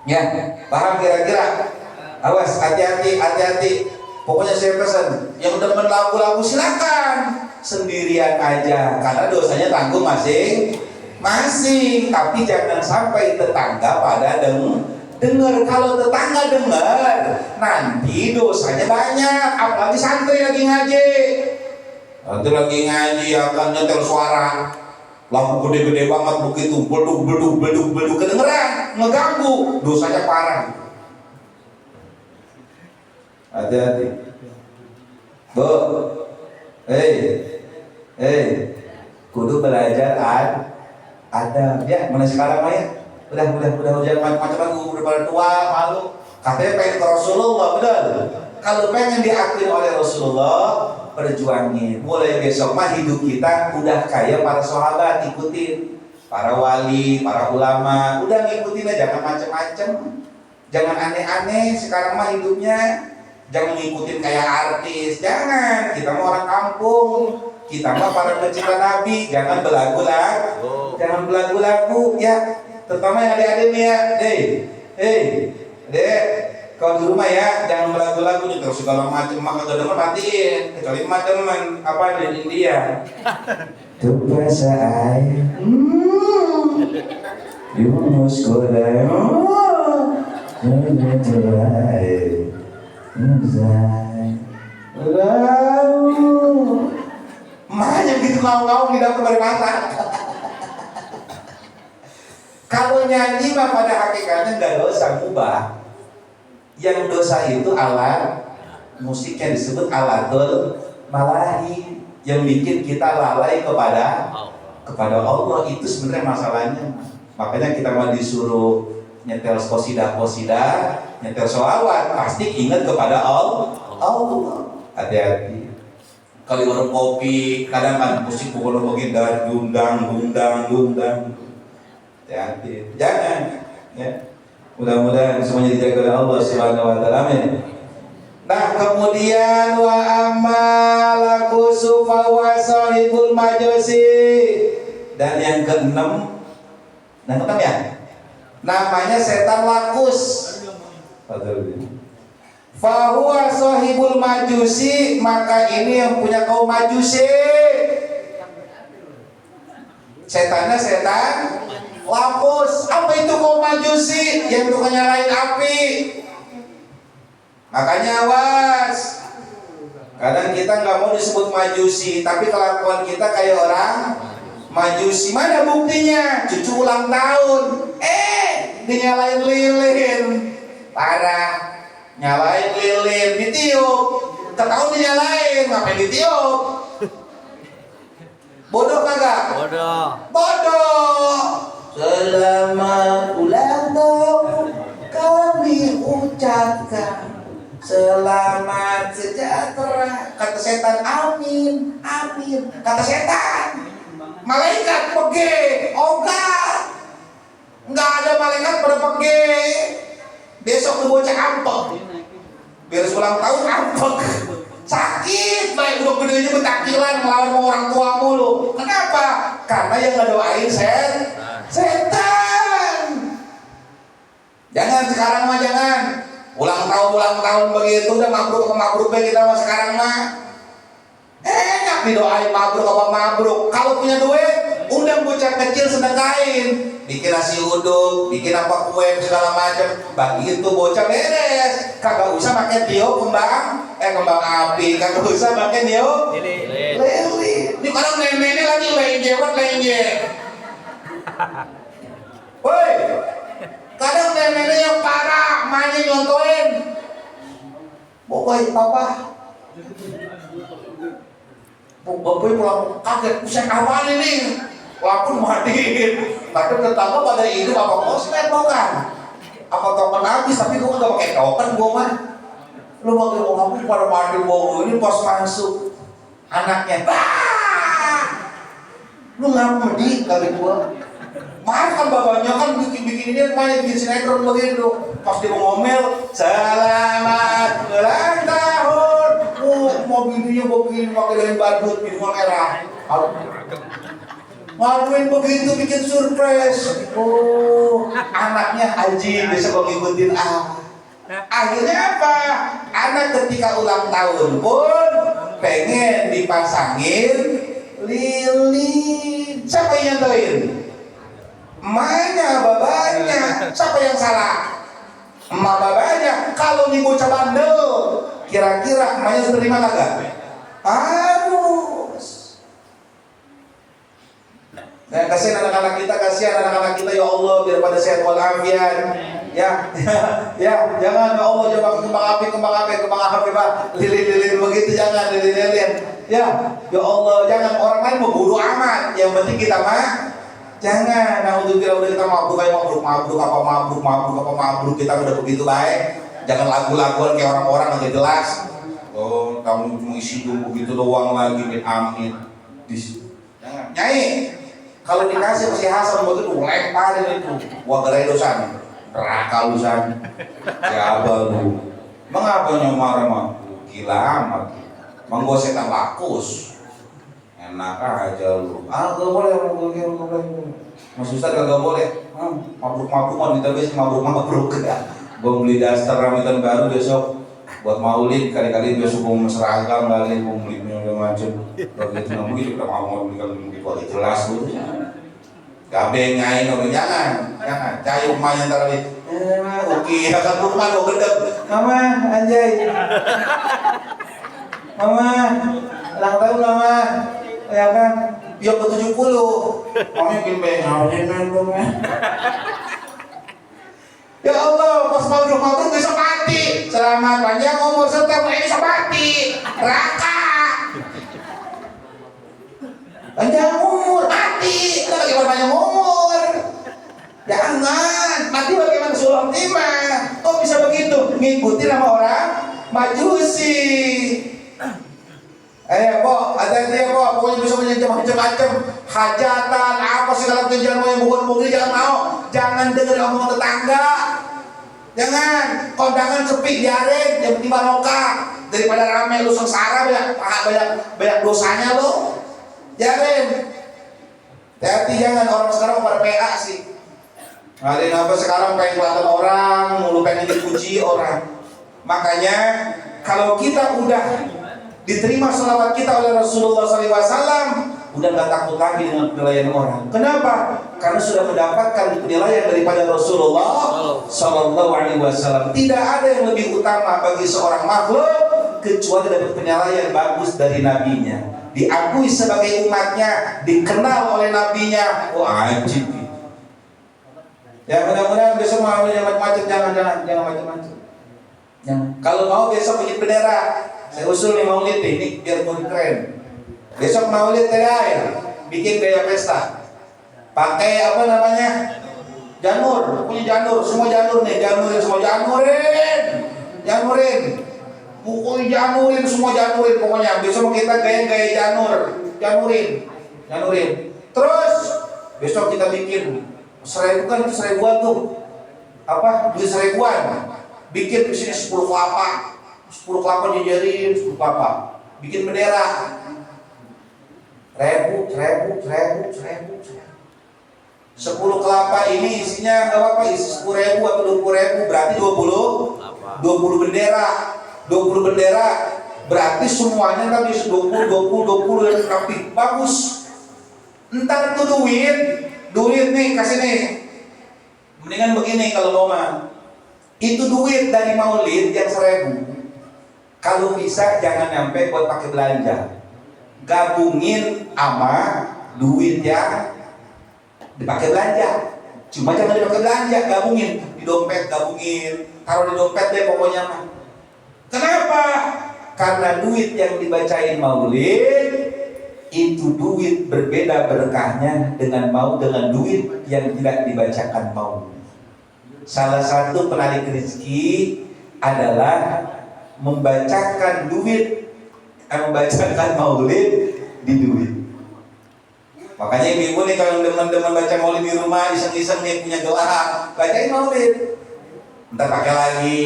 ya paham kira-kira awas hati-hati pokoknya saya pesan yang demen lagu-lagu silakan sendirian aja karena dosanya tanggung masing-masing tapi jangan sampai tetangga pada dengar kalau tetangga dengar nanti dosanya banyak apalagi santri lagi ngaji akan nyetel suara lagu gede-gede banget begitu beduk kedengeran ngeganggu dosanya parah hati-hati Bu kudu belajar ada ya mulai sekarang mah ya udah jangan macam-macam udah pada tua malu katanya pengen ke Rasulullah betul kalau pengen diakui oleh Rasulullah perjuangin mulai besok mah hidup kita udah kayak para sahabat ikutin para wali para ulama udah ngikutin aja jangan macam-macam jangan aneh-aneh sekarang mah hidupnya jangan ngikutin kayak artis jangan kita mah orang kampung kita mah para pecinta Nabi jangan belagu-lagu ya terutama yang adik-adik nih ya dek kalau di rumah ya jangan belagu-lagu nih terus segala macam maka gak demen matiin kecuali emak demen apa di India tuh bahasa air Yunus Korea makanya gitu ngau-ngau di dalam kembali masak kalau nyanyi mah pada hakikatnya nggak dosa mubah yang dosa itu alat musik yang disebut alatul malahi yang bikin kita lalai kepada Allah itu sebenarnya masalahnya makanya kita mau disuruh nyetel qosidah nyetel sholawat pasti ingat kepada Allah hati-hati kali warung kopi kadang kan musik pukul begini gundang hati-hati jangan ya mudah-mudahan semuanya dijaga oleh Allah Subhanahu wa taala amin. Nah kemudian wa amalaku sufa wa sahibul majusi dan yang keenam ya namanya setan lakus fahuwa sahibul majusi maka ini yang punya kaum majusi setannya setan lakus apa itu kaum majusi yang tukang nyalain api makanya awas kadang kita nggak mau disebut majusi tapi kelakuan kita kayak orang majusi mana buktinya cucu ulang tahun dinyalain lilin parah nyalain lilin ditiup ketahuan dinyalain ngapain ditiup bodoh kagak bodoh selamat ulang tahun kami ucapkan selamat sejahtera kata setan amin kata setan malaikat pergi enggak ada malaikat pada pergi besok tuh bocah ampek beres ulang tahun ampek sakit baik udah gedenya bentakilan melawan orang tua mulu kenapa? Karena yang ngedoain setan Jangan sekarang mah jangan. Ulang tahun begitu udah mabruk kita mah sekarang mah. Enak didoain mabruk apa mabruk. Kalau punya duit, undang bocah kecil sedekahin. Bikin nasi uduk, bikin apa kue segala macam. Begitu bocah beres. Kagak usah pakai kembang api. Kagak usah pakai lele. Ini orang nenek lagi lenje. Woi, kadang nenek yang parah, mainnya nyontoin. Boy, papa. Boy pulang kaget, pusing apaan ini? Lapun mandiin. Tapi tetangga pada hidup apa kosmet mau kan? Apa token habis, tapi gue gak pakai token gue mah. Lu pakai uang aku pada mandi bau ini pas masuk. Anaknya, lu ngapa di kali gue? Marah kan bapaknya kan bikin ini main bikin sinetron begitu. Pas dia mau ngomel, selamat ulang tahun. Mobilnya begini pakai dari badut minuman merah. Maluin begitu bikin surprise. Oh, anaknya Haji besok ngikutin Akhirnya apa? Anak ketika ulang tahun pun pengen dipasangin lilin. Siapa yang nyentuhin? Emaknya, babanya. Siapa yang salah? Emak babanya. Kalau nih bocah bandel, kira-kira emaknya terima kagak? Harus. Dan kasihan anak-anak kita ya Allah biar pada sehat walafiat. Ya, jangan ya Allah jangan kembang api Pak. Lilin begitu jangan lilin. Ya Allah jangan orang lain mau bodo amat. Yang penting kita mah jangan. Nah untuk kita mabruk kita udah begitu baik. Jangan lagu-laguan kayak orang-orang nggak jelas. Oh kamu cuma isi dulu begitu doang lagi amin. Jangan nyai. Kalau dikasih si Hasan begitu lemparin itu. Wah gerai dosan. Neraka lu san. Siapa lu? Mengapa marah mah? Gila amat. Menggosekan lakus. Enak aja lu. Gak boleh. Mas Ustaz gak boleh. Mabruk wanita biasa mabruk. Gua beli daster ramadan baru besok buat maulid, kali-kali besok gua seragam kali gua beli macam. Begitu namanya kita mau beli kalau begitu jelas lu. Gabe ngain orang jangan cayu emaknya ntar lagi oke akan rumah lo gedeg mama anjay mama ulang tahun mama ya kan biar ke 70 mama bimbing ya Allah pas mabruk bisa mati selamat panjang umur serta ini bisa mati raka panjang umur mati kita bagaimana panjang umur jangan mati bagaimana sulam timah kok bisa begitu ngikutin sama orang majusi Pok hati-hati ya Pok pokoknya bisa macam-macam hajatan apa segala kerjaan yang bukan jangan mau jangan dengar omongan tetangga jangan kondangan sepi biarin yang penting barokah daripada rame lu sengsara banyak dosanya lu jarin, hati-hati jangan orang sekarang pada PA sih. Ngadain apa sekarang pengen kelihatan orang, mulu pengen dipuji orang. Makanya kalau kita udah diterima sholawat kita oleh Rasulullah SAW, udah nggak takut lagi dengan penilaian orang. Kenapa? Karena sudah mendapatkan penilaian daripada Rasulullah SAW. Tidak ada yang lebih utama bagi seorang makhluk kecuali dapat penilaian bagus dari nabinya. Diakui sebagai umatnya, dikenal oleh nabinya. Wajib gitu. Ya mudah-mudahan besok mau yang macam-macam jangan macam-macam. Kalau mau besok bikin bendera, saya usul nih maulid ini biar keren. Besok maulid terakhir, bikin gaya pesta. Pakai apa namanya? Janur, punya janur, semua janur nih, janurin. Pokoknya janurin pokoknya besok kita gaya janurin terus besok kita bikin 1000 kan itu 1000-an tuh apa duit 1000-an bikin di sini 10 kelapa jajarin 10 kelapa bikin bendera 1000 10 kelapa ini isinya nggak apa-apa, isi 10.000 atau 20.000, berarti 20 bendera. 20 bendera berarti semuanya kan isi 20 dan rapi, bagus. Entar tuh duit nih, kasih nih. Mendingan begini kalau mau mah, itu duit dari maulid yang 1.000, kalau bisa jangan nyampe buat pakai belanja, gabungin sama duit yang dipakai belanja. Cuma jangan dipakai belanja, gabungin di dompet, taruh di dompet deh pokoknya mah. Kenapa? Karena duit yang dibacain maulid itu duit berbeda berkahnya dengan duit yang tidak dibacakan maulid. Salah satu penarik rezeki adalah membacakan maulid di duit. Makanya ibu nih kalau teman-teman baca maulid di rumah, iseng-iseng nih punya gelar, bacain maulid. Ntar pakai lagi,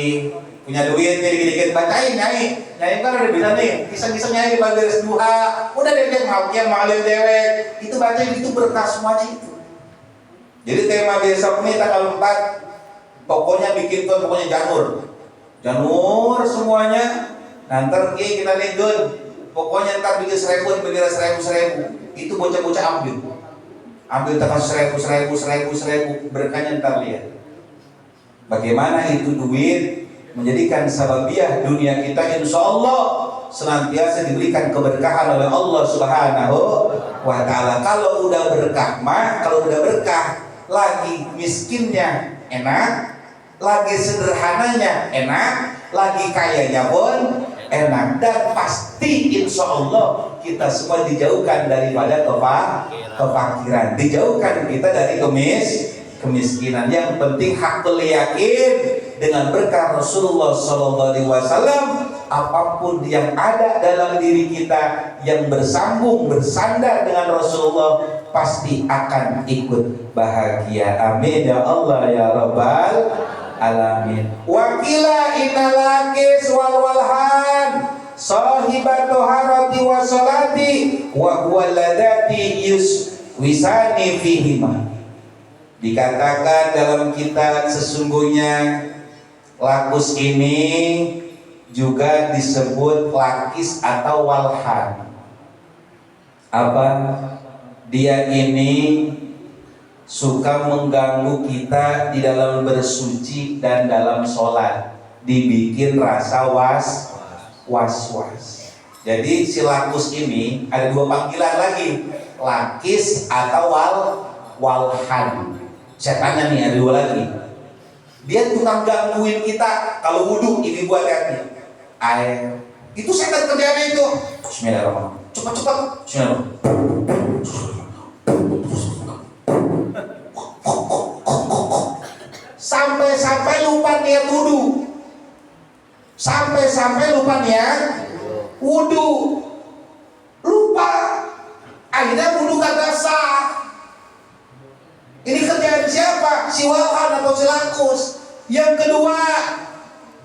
punya duit nih dikit-dikit, bacain nyai kan udah bisa nih, iseng-iseng nyai di beres duha, udah deh yang maulid dewek, itu bacain, itu berkah semuanya itu. Jadi tema besok nih tanggal 4, pokoknya bikin tuh pokoknya janur semuanya. Nanti kita lihat pokoknya ntar bikin 1.000, bendera 1.000, itu bocah-bocah ambil tekan 1.000, berkahnya ntar lihat bagaimana itu duit menjadikan sababiah dunia kita insya Allah senantiasa diberikan keberkahan oleh Allah Subhanahu wa Ta'ala. Kalau udah berkah lagi miskinnya enak, lagi sederhananya enak, lagi kayanya pun enak, dan pasti insya Allah kita semua dijauhkan daripada kefakiran, dijauhkan kita dari kemiskinan. Yang penting hakul yakin dengan berkah Rasulullah SAW, apapun yang ada dalam diri kita yang bersandar dengan Rasulullah pasti akan ikut bahagia. Amin ya Allah ya Rabbal alamin. Wakila innalakis walhan sahibatu harati wa salati wa huwa ladati wisani fihima. Dikatakan dalam kitab sesungguhnya lakus ini juga disebut lakis atau walhan. Apa? Dia ini suka mengganggu kita di dalam bersuci dan dalam sholat, dibikin rasa was-was. Jadi si lakus ini ada 2 panggilan lagi, lakis atau walhan. Setannya nih ada 2 lagi. Dia tukang gangguin kita. Kalau wudhu ini buat hati air, itu setan kerjanya itu. Bismillahirrahmanirrahim. Cepat. Bismillahirrahmanirrahim. Sampai lupa niat wudhu. Sampai lupa niat wudhu. Lupa. Akhirnya wudhu kagak sah. Ini kerjaan siapa? Si walhan atau si lakus. Yang kedua,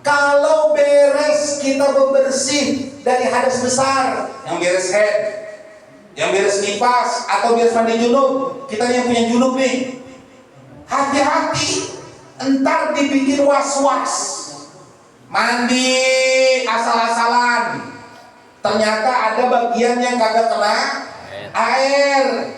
kalau beres kita bebersih dari hadas besar, yang beres head, yang beres nifas atau beres mandi junub, kita yang punya junub nih, hati-hati, entar dibikin was-was, mandi asal-asalan, ternyata ada bagian yang kagak kena air,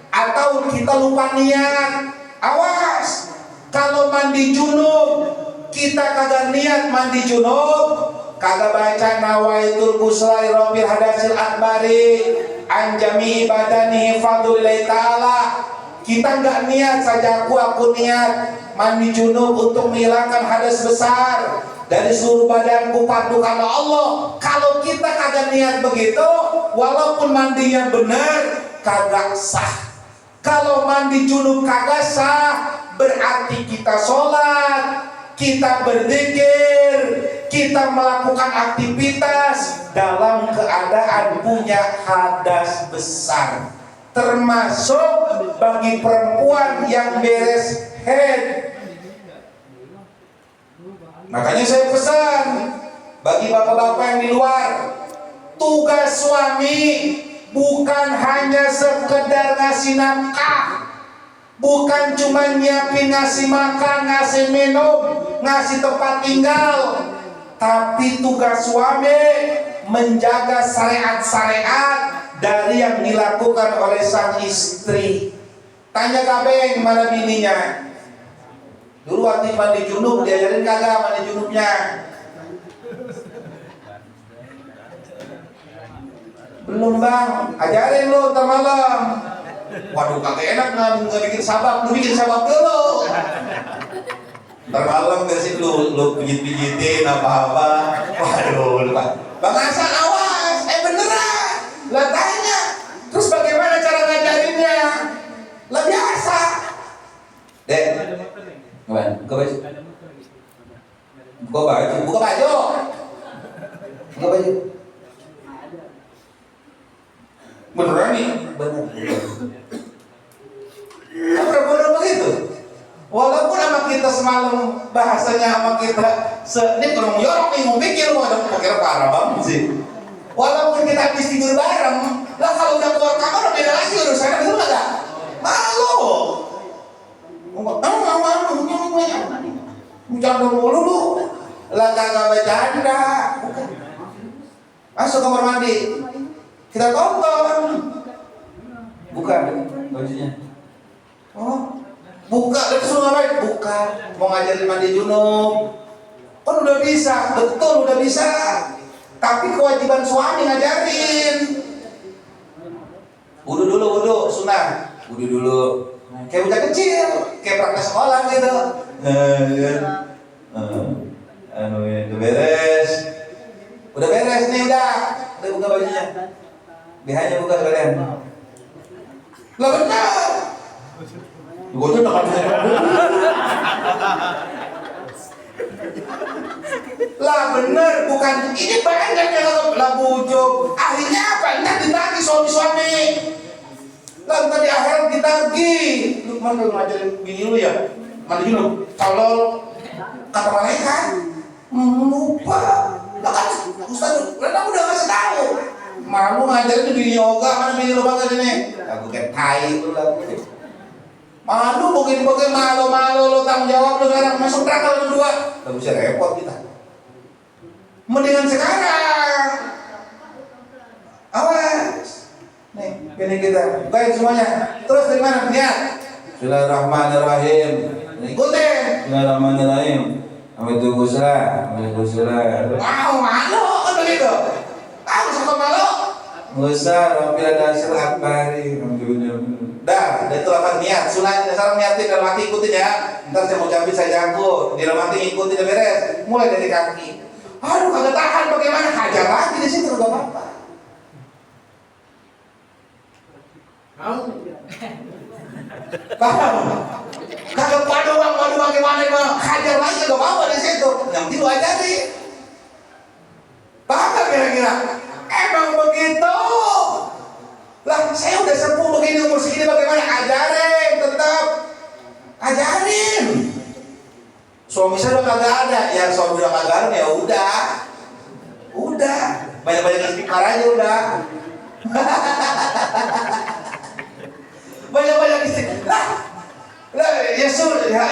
atau kita lupa niat. Awas, kalau mandi junub kita kagak niat mandi junub, kagak baca nawaitul ghusla li rabbil hadasil akbari anjami badani fadlillahi ta'ala, kita nggak niat saja aku niat mandi junub untuk menghilangkan hadas besar dari seluruh badanku padu karena Allah. Kalau kita kagak niat begitu, walaupun mandinya benar kagak sah. Kalau mandi junub kagak sah, berarti kita sholat, kita berzikir, kita melakukan aktivitas dalam keadaan punya hadas besar. Termasuk bagi perempuan yang beres head. Makanya saya pesan bagi bapak-bapak yang di luar, tugas suami bukan hanya sekedar ngasih nafkah, Bukan cuma nyiapin ngasih makan, ngasih minum, ngasih tempat tinggal, tapi tugas suami menjaga syariat-syariat dari yang dilakukan oleh sang istri. Tanya Gabeng mana bininya. Dulu waktu mandi junub diajarin kagak mandi junubnya? Belum bang, ajarin lo ntar malam. Waduh kagak enak nggak bikin sabab, lu bikin sabab dulu. Ntar malam bersih lu pijit-pijitin apa-apa. Waduh lu Bang Hasan awas, beneran. Lah tanya, terus bagaimana cara ngajarinnya? Lah biasa. Dek, buka baju. Buka baju. Buka baju. Buka baju. Beneran nih? Bener. Apa begitu? Walaupun sama kita semalam bahasanya sama kita ini kalau mau yorok nih, mau pikir mau kira parah banget sih. Walaupun kita habis tidur bareng, lah kalau udah keluar kamar beda lagi urusannya, betul nggak? Malu. Bercanda mulu lu. Lah kagak bercanda. Masuk kamar mandi. Kita tonton. Buka bajunya. Oh, buka. Terus ngapain? Buka. Mau ngajarin mandi junub. Kan udah bisa, betul udah bisa. Tapi kewajiban suami ngajarin. Wudu dulu, wudu sunnah. Wudu dulu. Kayak bocah kecil, kayak praktek sekolah gitu. Udah beres. Udah beres nih udah buka bajunya. BH-nya buka sekalian. Lah benar. Gua tuh udah kadang. Lah bener, bukan ini banyak yang lah bujuk. Akhirnya apa? Ntar ditagih suami-suami. Lah tadi akhirat ditagih. Lu kemana lu ngajarin bini lu ya? Mandi dulu, tolol. Kata malaikat. Lupa. Lah kan Ustaz, Rena udah ngasih tahu. Malu ngajarin bini yoga, mana bini lu banget ini? Aku kayak tai lu lah. Malu bogin-bogin malu-malu lu tanggung jawab lu sekarang masuk neraka lu berdua. Gak bisa repot kita. Mendingan sekarang. Awas. Nih, bini kita. Baik semuanya. Terus dari mana? Niat. Bismillahirrahmanirrahim. Ikutin. Bismillahirrahmanirrahim. Ambil gusla. Wow, malu kan begitu. Kamu suka malu? Musa, Rabbil Adasil Akbari. Dah itu apa niat, sunat, sekarang niatin dalam hati ikutin ya. Ntar saya mau jambi saya jago, di dalam hati ikutin ya beres. Mulai dari kaki. Aduh kagak tahan bagaimana, hajar lagi di situ gak apa-apa. Paham? Kagak padu bagaimana hajar lagi gak apa-apa di situ. Yang penting lu ajari. Paham gak kira-kira? Emang begitu. Lah saya udah sepuh begini umur segini bagaimana? Ajarin, tetap ajarin. Suami saya udah kagak ada, ya suami udah kagak ada ya udah banyak-banyak istighfar aja udah. Banyak-banyak istighfar. Lah ya sur ya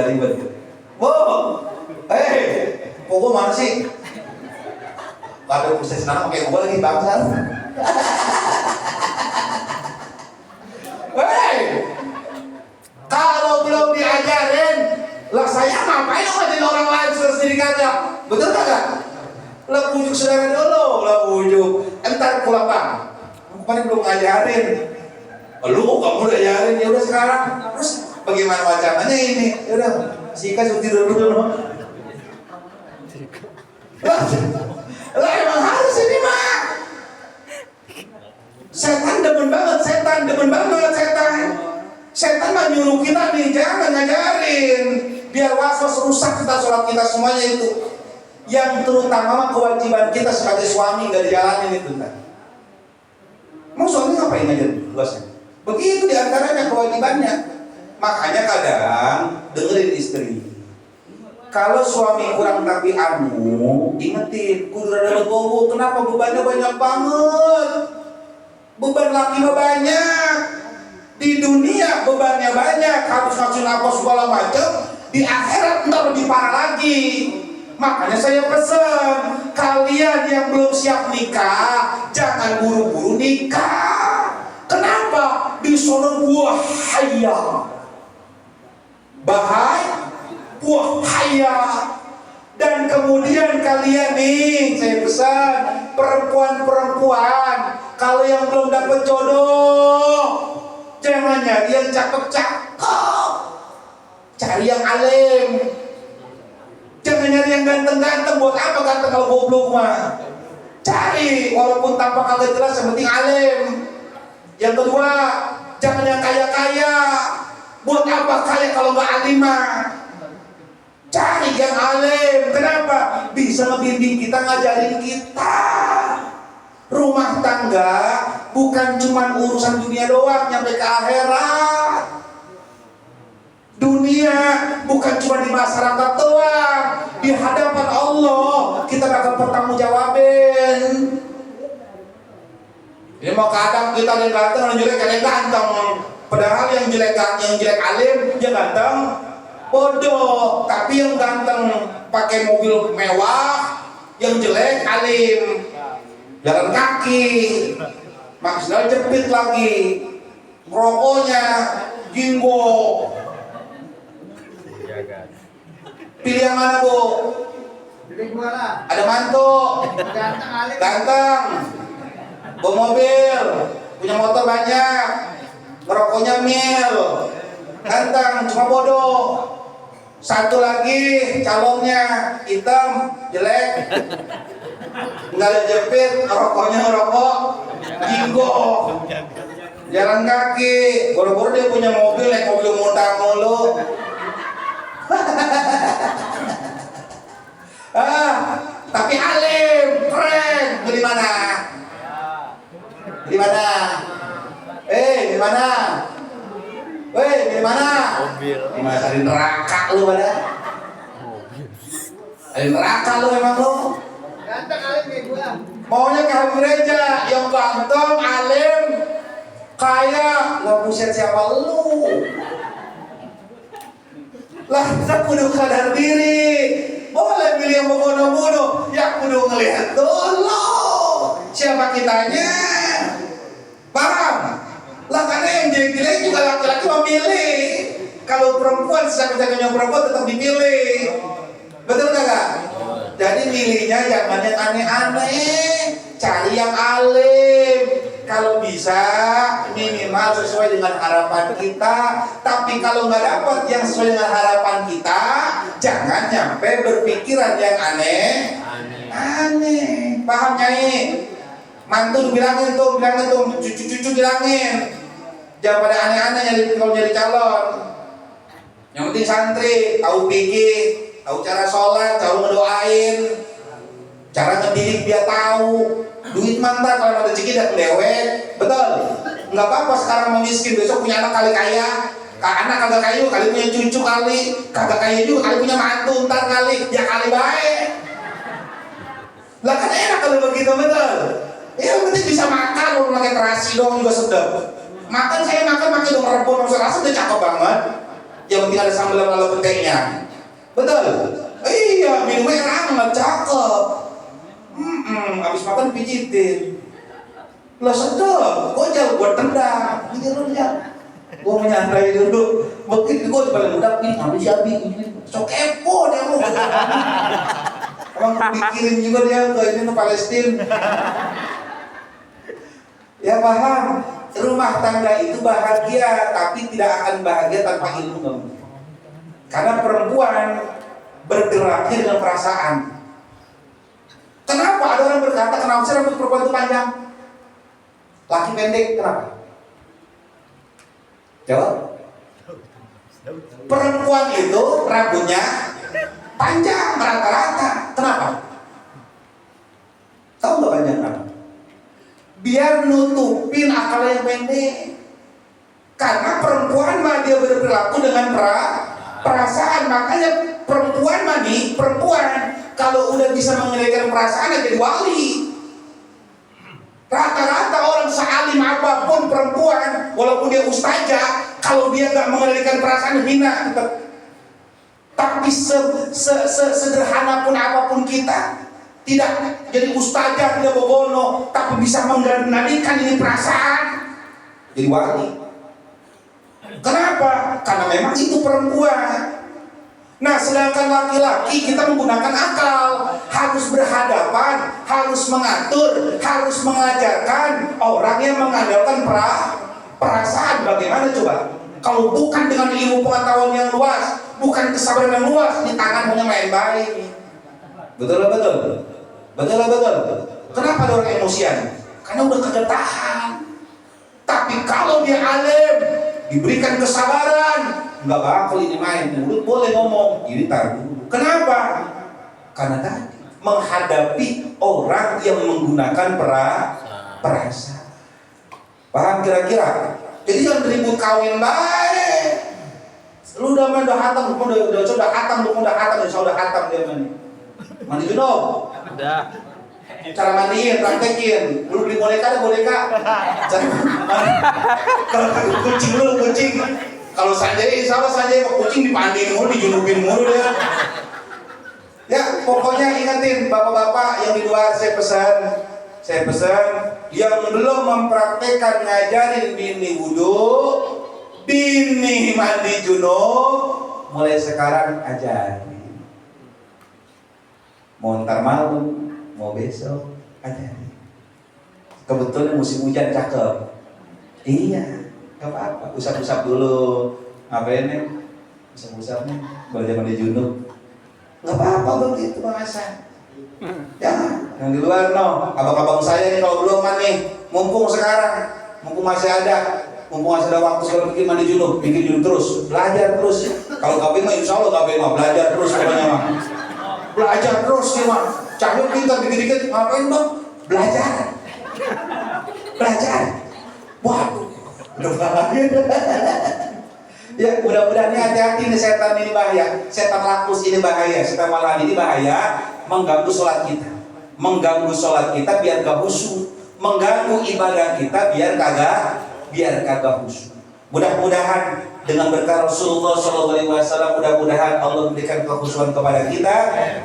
ribet. Wow, pokok mana sih? Kalau bisa senang pakai gua lagi bangsa. Kalau belum diajarin, lah saya ngapain ngajarin orang lain sudah sendiri kagak? Betul kagak? Lah bujuk saudara dulu, lah bujuk. Entar pulang bang. Kemarin belum ngajarin. Lu kamu udah ajarin ya udah sekarang. Terus bagaimana wacananya ini? Ya udah, sikat tidur dulu. Lah emang harus ini mah. Setan demen banget. Setan mah nyuruh kita nih jangan ngajarin. Biar was-was rusak kita sholat kita semuanya itu. Yang terutama kewajiban kita sebagai suami gak dijalanin itu kan. Mau suami ngapain ngajarin luasnya? Begitu diantaranya kewajibannya. Makanya kadang dengerin istri. Kalau suami kurang tabiatmu, ingetin, kudu ada legowo. Kenapa bebannya banyak banget? Beban laki mah banyak. Di dunia bebannya banyak, harus ngasih nafas segala macam. Di akhirat ntar lebih parah lagi. Makanya saya pesan, kalian yang belum siap nikah, jangan buru-buru nikah. Kenapa? Di sono bahaya. Bahaya. Dan kemudian kalian nih, saya pesan, perempuan-perempuan, kalau yang belum dapat jodoh, jangan nyari yang cakep-cakep, cari yang alim. Jangan nyari yang ganteng-ganteng. Buat apa ganteng kalau goblok mah? Cari walaupun tanpa kagak jelas, yang penting alim. Yang kedua, jangan yang kaya-kaya. Buat apa kaya kalau nggak alim mah? Cari yang alim. Kenapa? Bisa ngebimbing kita, ngajarin kita. Rumah tangga bukan cuma urusan dunia doang, nyampe ke akhirat. Dunia bukan cuma di masyarakat doang, di hadapan Allah kita bakal bertanggungjawabin. Ini mau kadang kita yang ganteng, yang jelek yang ganteng. Padahal yang jelek alim, yang ganteng bodoh. Tapi yang ganteng pakai mobil mewah, yang jelek alim, jalan kaki, maksimal jepit lagi, rokoknya jinggo. Pilih yang mana, Bu? Pilih gua lah. Ada mantu, Ganteng alim. ganteng, bawa mobil, punya motor banyak, ngerokoknya mil, ganteng, cuma bodoh. Satu lagi calonnya hitam, jelek, nggak ada jepit, ngerokoknya ngerokok, jinggo, jalan kaki, boro-boro dia punya mobil, naik mobil muntah mulu. Tapi alim, keren. Beli mana? Beli mana? Beli mana? Beli mana? Mobil. Di neraka lu pada. Di neraka lu memang lu. Ganteng alim kayak gua. Maunya ke gereja yang ganteng, alim, kaya. Lah buset, siapa lu? Lah, kita kudu sadar diri. Boleh pilih yang bodoh-bodoh, ya kudu ngelihat dulu siapa kitanya. Paham? Lah karena yang jelek-jelek juga laki-laki memilih. Kalau perempuan, sesama-samanya perempuan tetap dipilih. Betul nggak? Jadi milihnya jangan yang aneh-aneh, cari yang alim. Kalau bisa minimal sesuai dengan harapan kita. Tapi kalau nggak dapat yang sesuai dengan harapan kita, jangan nyampe berpikiran yang aneh. Paham Nyai? Mantu bilangin tuh, cucu-cucu bilangin. Jangan pada aneh-aneh kalau jadi calon. Yang penting santri, tahu fikih, tahu cara sholat, tahu ngedoain, cara ngedidik dia tahu. Duit mantap kalau ada rezeki dan dewek, betul. Nggak apa-apa sekarang mau miskin, besok punya anak kali kaya. Anak kagak kaya kali punya cucu kali, kagak kaya juga kali punya mantu ntar kali, ya kali baik. Lah kan enak kalau begitu, betul. Ya penting bisa makan, mau pakai terasi dong juga sedap. Makan saya makan pakai dong rebon, maksud rasa udah cakep banget. Yang penting ada sambal sama petainya, betul. Iya, minumnya enak, cakep. Abis makan pijitin. Lah sedap, gue jauh buat tendang. Ini lu ya, gue menyantai dulu. Mungkin gue paling mudah nih, habis siapi. So kepo deh lu. Emang pikirin juga dia ke ini ke Palestina. Ya paham. Rumah tangga itu bahagia, tapi tidak akan bahagia tanpa ilmu. Karena perempuan bergeraknya dengan perasaan. Kenapa ada orang berkata, kenapa sih rambut perempuan itu panjang? Laki pendek, kenapa? Jawab. Perempuan itu rambutnya panjang rata-rata. Kenapa? Tahu nggak panjang kenapa? Biar nutupin akal yang pendek. Karena perempuan mah dia berperilaku dengan perasaan. Makanya perempuan mah nih, perempuan kalau udah bisa mengendalikan perasaan jadi wali. Rata-rata orang sealim apapun perempuan, walaupun dia ustazah, kalau dia nggak mengendalikan perasaan hina tetap. Tapi sederhana pun apapun kita, tidak jadi ustazah, tidak bobono, tapi bisa mengendalikan ini perasaan, jadi wali. Kenapa? Karena memang itu perempuan. Nah, sedangkan laki-laki kita menggunakan akal, harus berhadapan, harus mengatur, harus mengajarkan orang yang mengandalkan perasaan. Bagaimana coba? Kalau bukan dengan ilmu pengetahuan yang luas, bukan kesabaran yang luas, di tangan hanya main baik. Betul lah betul. Betul lah betul. Kenapa ada orang emosian? Karena udah kagak tahan. Tapi kalau dia alim, diberikan kesabaran, nggak bakal ini main, mulut boleh ngomong, ini tar dulu. Kenapa? Karena tadi menghadapi orang yang menggunakan perasaan. Paham kira-kira? Jadi jangan ribut kawin baik. Lu udah hatam, udah hatam dia mandi junub. Udah. Cara mandiin, praktekin. Lu beli boneka ada boneka. Kalau kucing. Kalau Sanjay, sama Sanjay kucing dipandiin mulu, dijunubin mulu dia. Ya, pokoknya ingetin bapak-bapak yang di luar, saya pesan yang belum mempraktekkan ngajarin bini wudu, bini mandi junub, mulai sekarang ajarin. Mau ntar malam, mau besok, ajarin. Kebetulan musim hujan cakep. Iya. Gak apa-apa, usap-usap dulu. Ngapain nih? Usap-usap nih, belajar mandi junub. Gak apa-apa begitu Bang Hasan. Jangan, yang di luar no. Abang-abang saya nih kalau belum nih, mumpung sekarang, mumpung masih ada waktu sekarang bikin mandi junub, bikin junub terus, belajar terus. Kalau kawin mah insya Allah kawin mah belajar terus pokoknya mah. Belajar terus nih mah. Cahyo pintar dikit-dikit, ngapain Bang? Belajar. Waduh. Ya mudah-mudahan hati-hati nih, setan ini bahaya, setan lakus ini bahaya, setan malam ini bahaya, mengganggu sholat kita biar gak khusyuk, mengganggu ibadah kita biar kagak khusyuk. Mudah-mudahan dengan berkah Rasulullah SAW, mudah-mudahan Allah memberikan kekhusyuan kepada kita,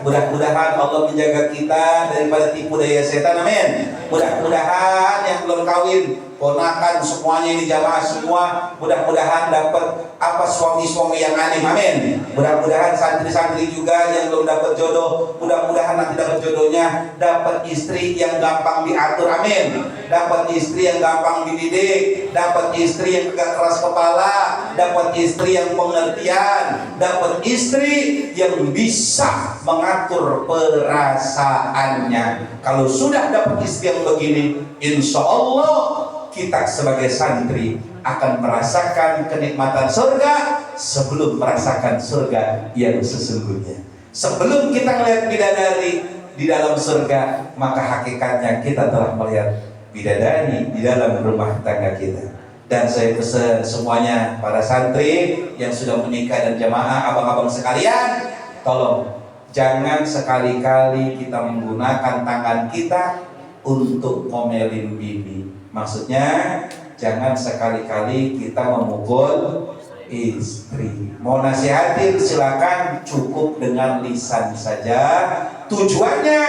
mudah-mudahan Allah menjaga kita daripada tipu daya setan, amin. Mudah-mudahan yang belum kawin, ponakan semuanya ini jamaah semua, mudah-mudahan dapat suami-suami yang aneh, amin. Mudah-mudahan santri-santri juga yang belum dapat jodoh, mudah-mudahan nanti dapat jodohnya, dapat istri yang gampang diatur, amin. Dapat istri yang gampang dididik, dapat istri yang gak keras kepala, dapat istri yang pengertian, dapat istri yang bisa mengatur perasaannya. Kalau sudah dapat istri yang begini, insya Allah kita sebagai santri akan merasakan kenikmatan surga sebelum merasakan surga yang sesungguhnya. Sebelum kita melihat bidadari di dalam surga, maka hakikatnya kita telah melihat bidadari di dalam rumah tangga kita. Dan saya pesan semuanya para santri yang sudah menikah dan jamaah, abang-abang sekalian, tolong jangan sekali-kali kita menggunakan tangan kita untuk ngomelin bini. Maksudnya jangan sekali-kali kita memukul istri. Mau nasihatin silakan, cukup dengan lisan saja. Tujuannya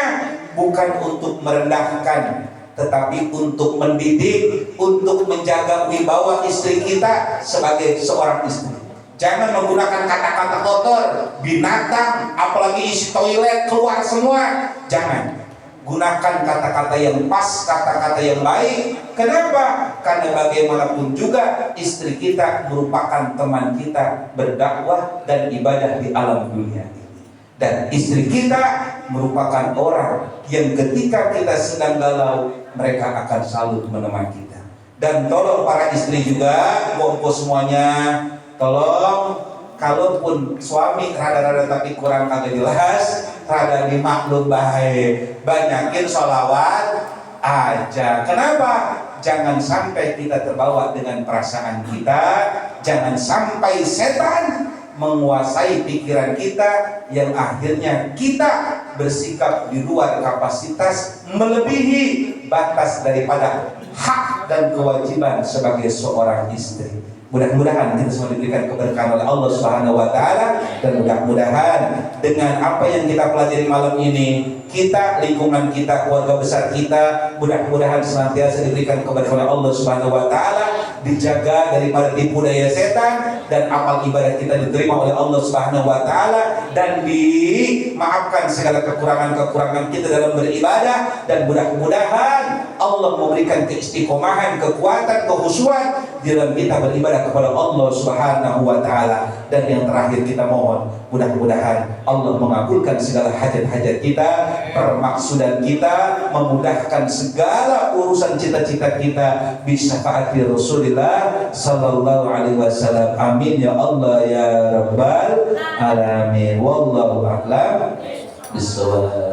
bukan untuk merendahkan, tetapi untuk mendidik, untuk menjaga wibawa istri kita sebagai seorang istri. Jangan menggunakan kata-kata kotor, binatang, apalagi isi toilet keluar semua. Jangan. Gunakan kata-kata yang pas, kata-kata yang baik. Kenapa? Karena bagaimanapun juga istri kita merupakan teman kita berdakwah dan ibadah di alam dunia ini. Dan istri kita merupakan orang yang ketika kita sedang galau, mereka akan selalu menemani kita. Dan tolong para istri juga, bobo semuanya, tolong kalaupun suami rada-rada tapi kurang agak jelas, rada dimaklum baik, banyakin sholawat aja. Kenapa? Jangan sampai kita terbawa dengan perasaan kita, jangan sampai setan menguasai pikiran kita yang akhirnya kita bersikap di luar kapasitas, melebihi batas daripada hak dan kewajiban sebagai seorang istri. Mudah-mudahan kita semua diberikan keberkahan oleh Allah Subhanahu wa taala, dan mudah-mudahan dengan apa yang kita pelajari malam ini, kita, lingkungan kita, keluarga besar kita, mudah-mudahan senantiasa diberikan keberkahan oleh Allah Subhanahu wa taala, dijaga daripada tipu daya setan, dan amal ibadah kita diterima oleh Allah Subhanahu wa taala, dan dimaafkan segala kekurangan-kekurangan kita dalam beribadah, dan mudah-mudahan Allah memberikan keistiqomahan, kekuatan, kehusuan dalam kita beribadah kepada Allah Subhanahu wa taala. Dan yang terakhir kita mohon, mudah-mudahan Allah mengabulkan segala hajat-hajat kita, permaksudan kita, memudahkan segala urusan cita-cita kita bisyafaati Rasulullah sallallahu alaihi wasallam. Amin ya Allah ya rabbal alamin. Wallahu a'lam bissawab.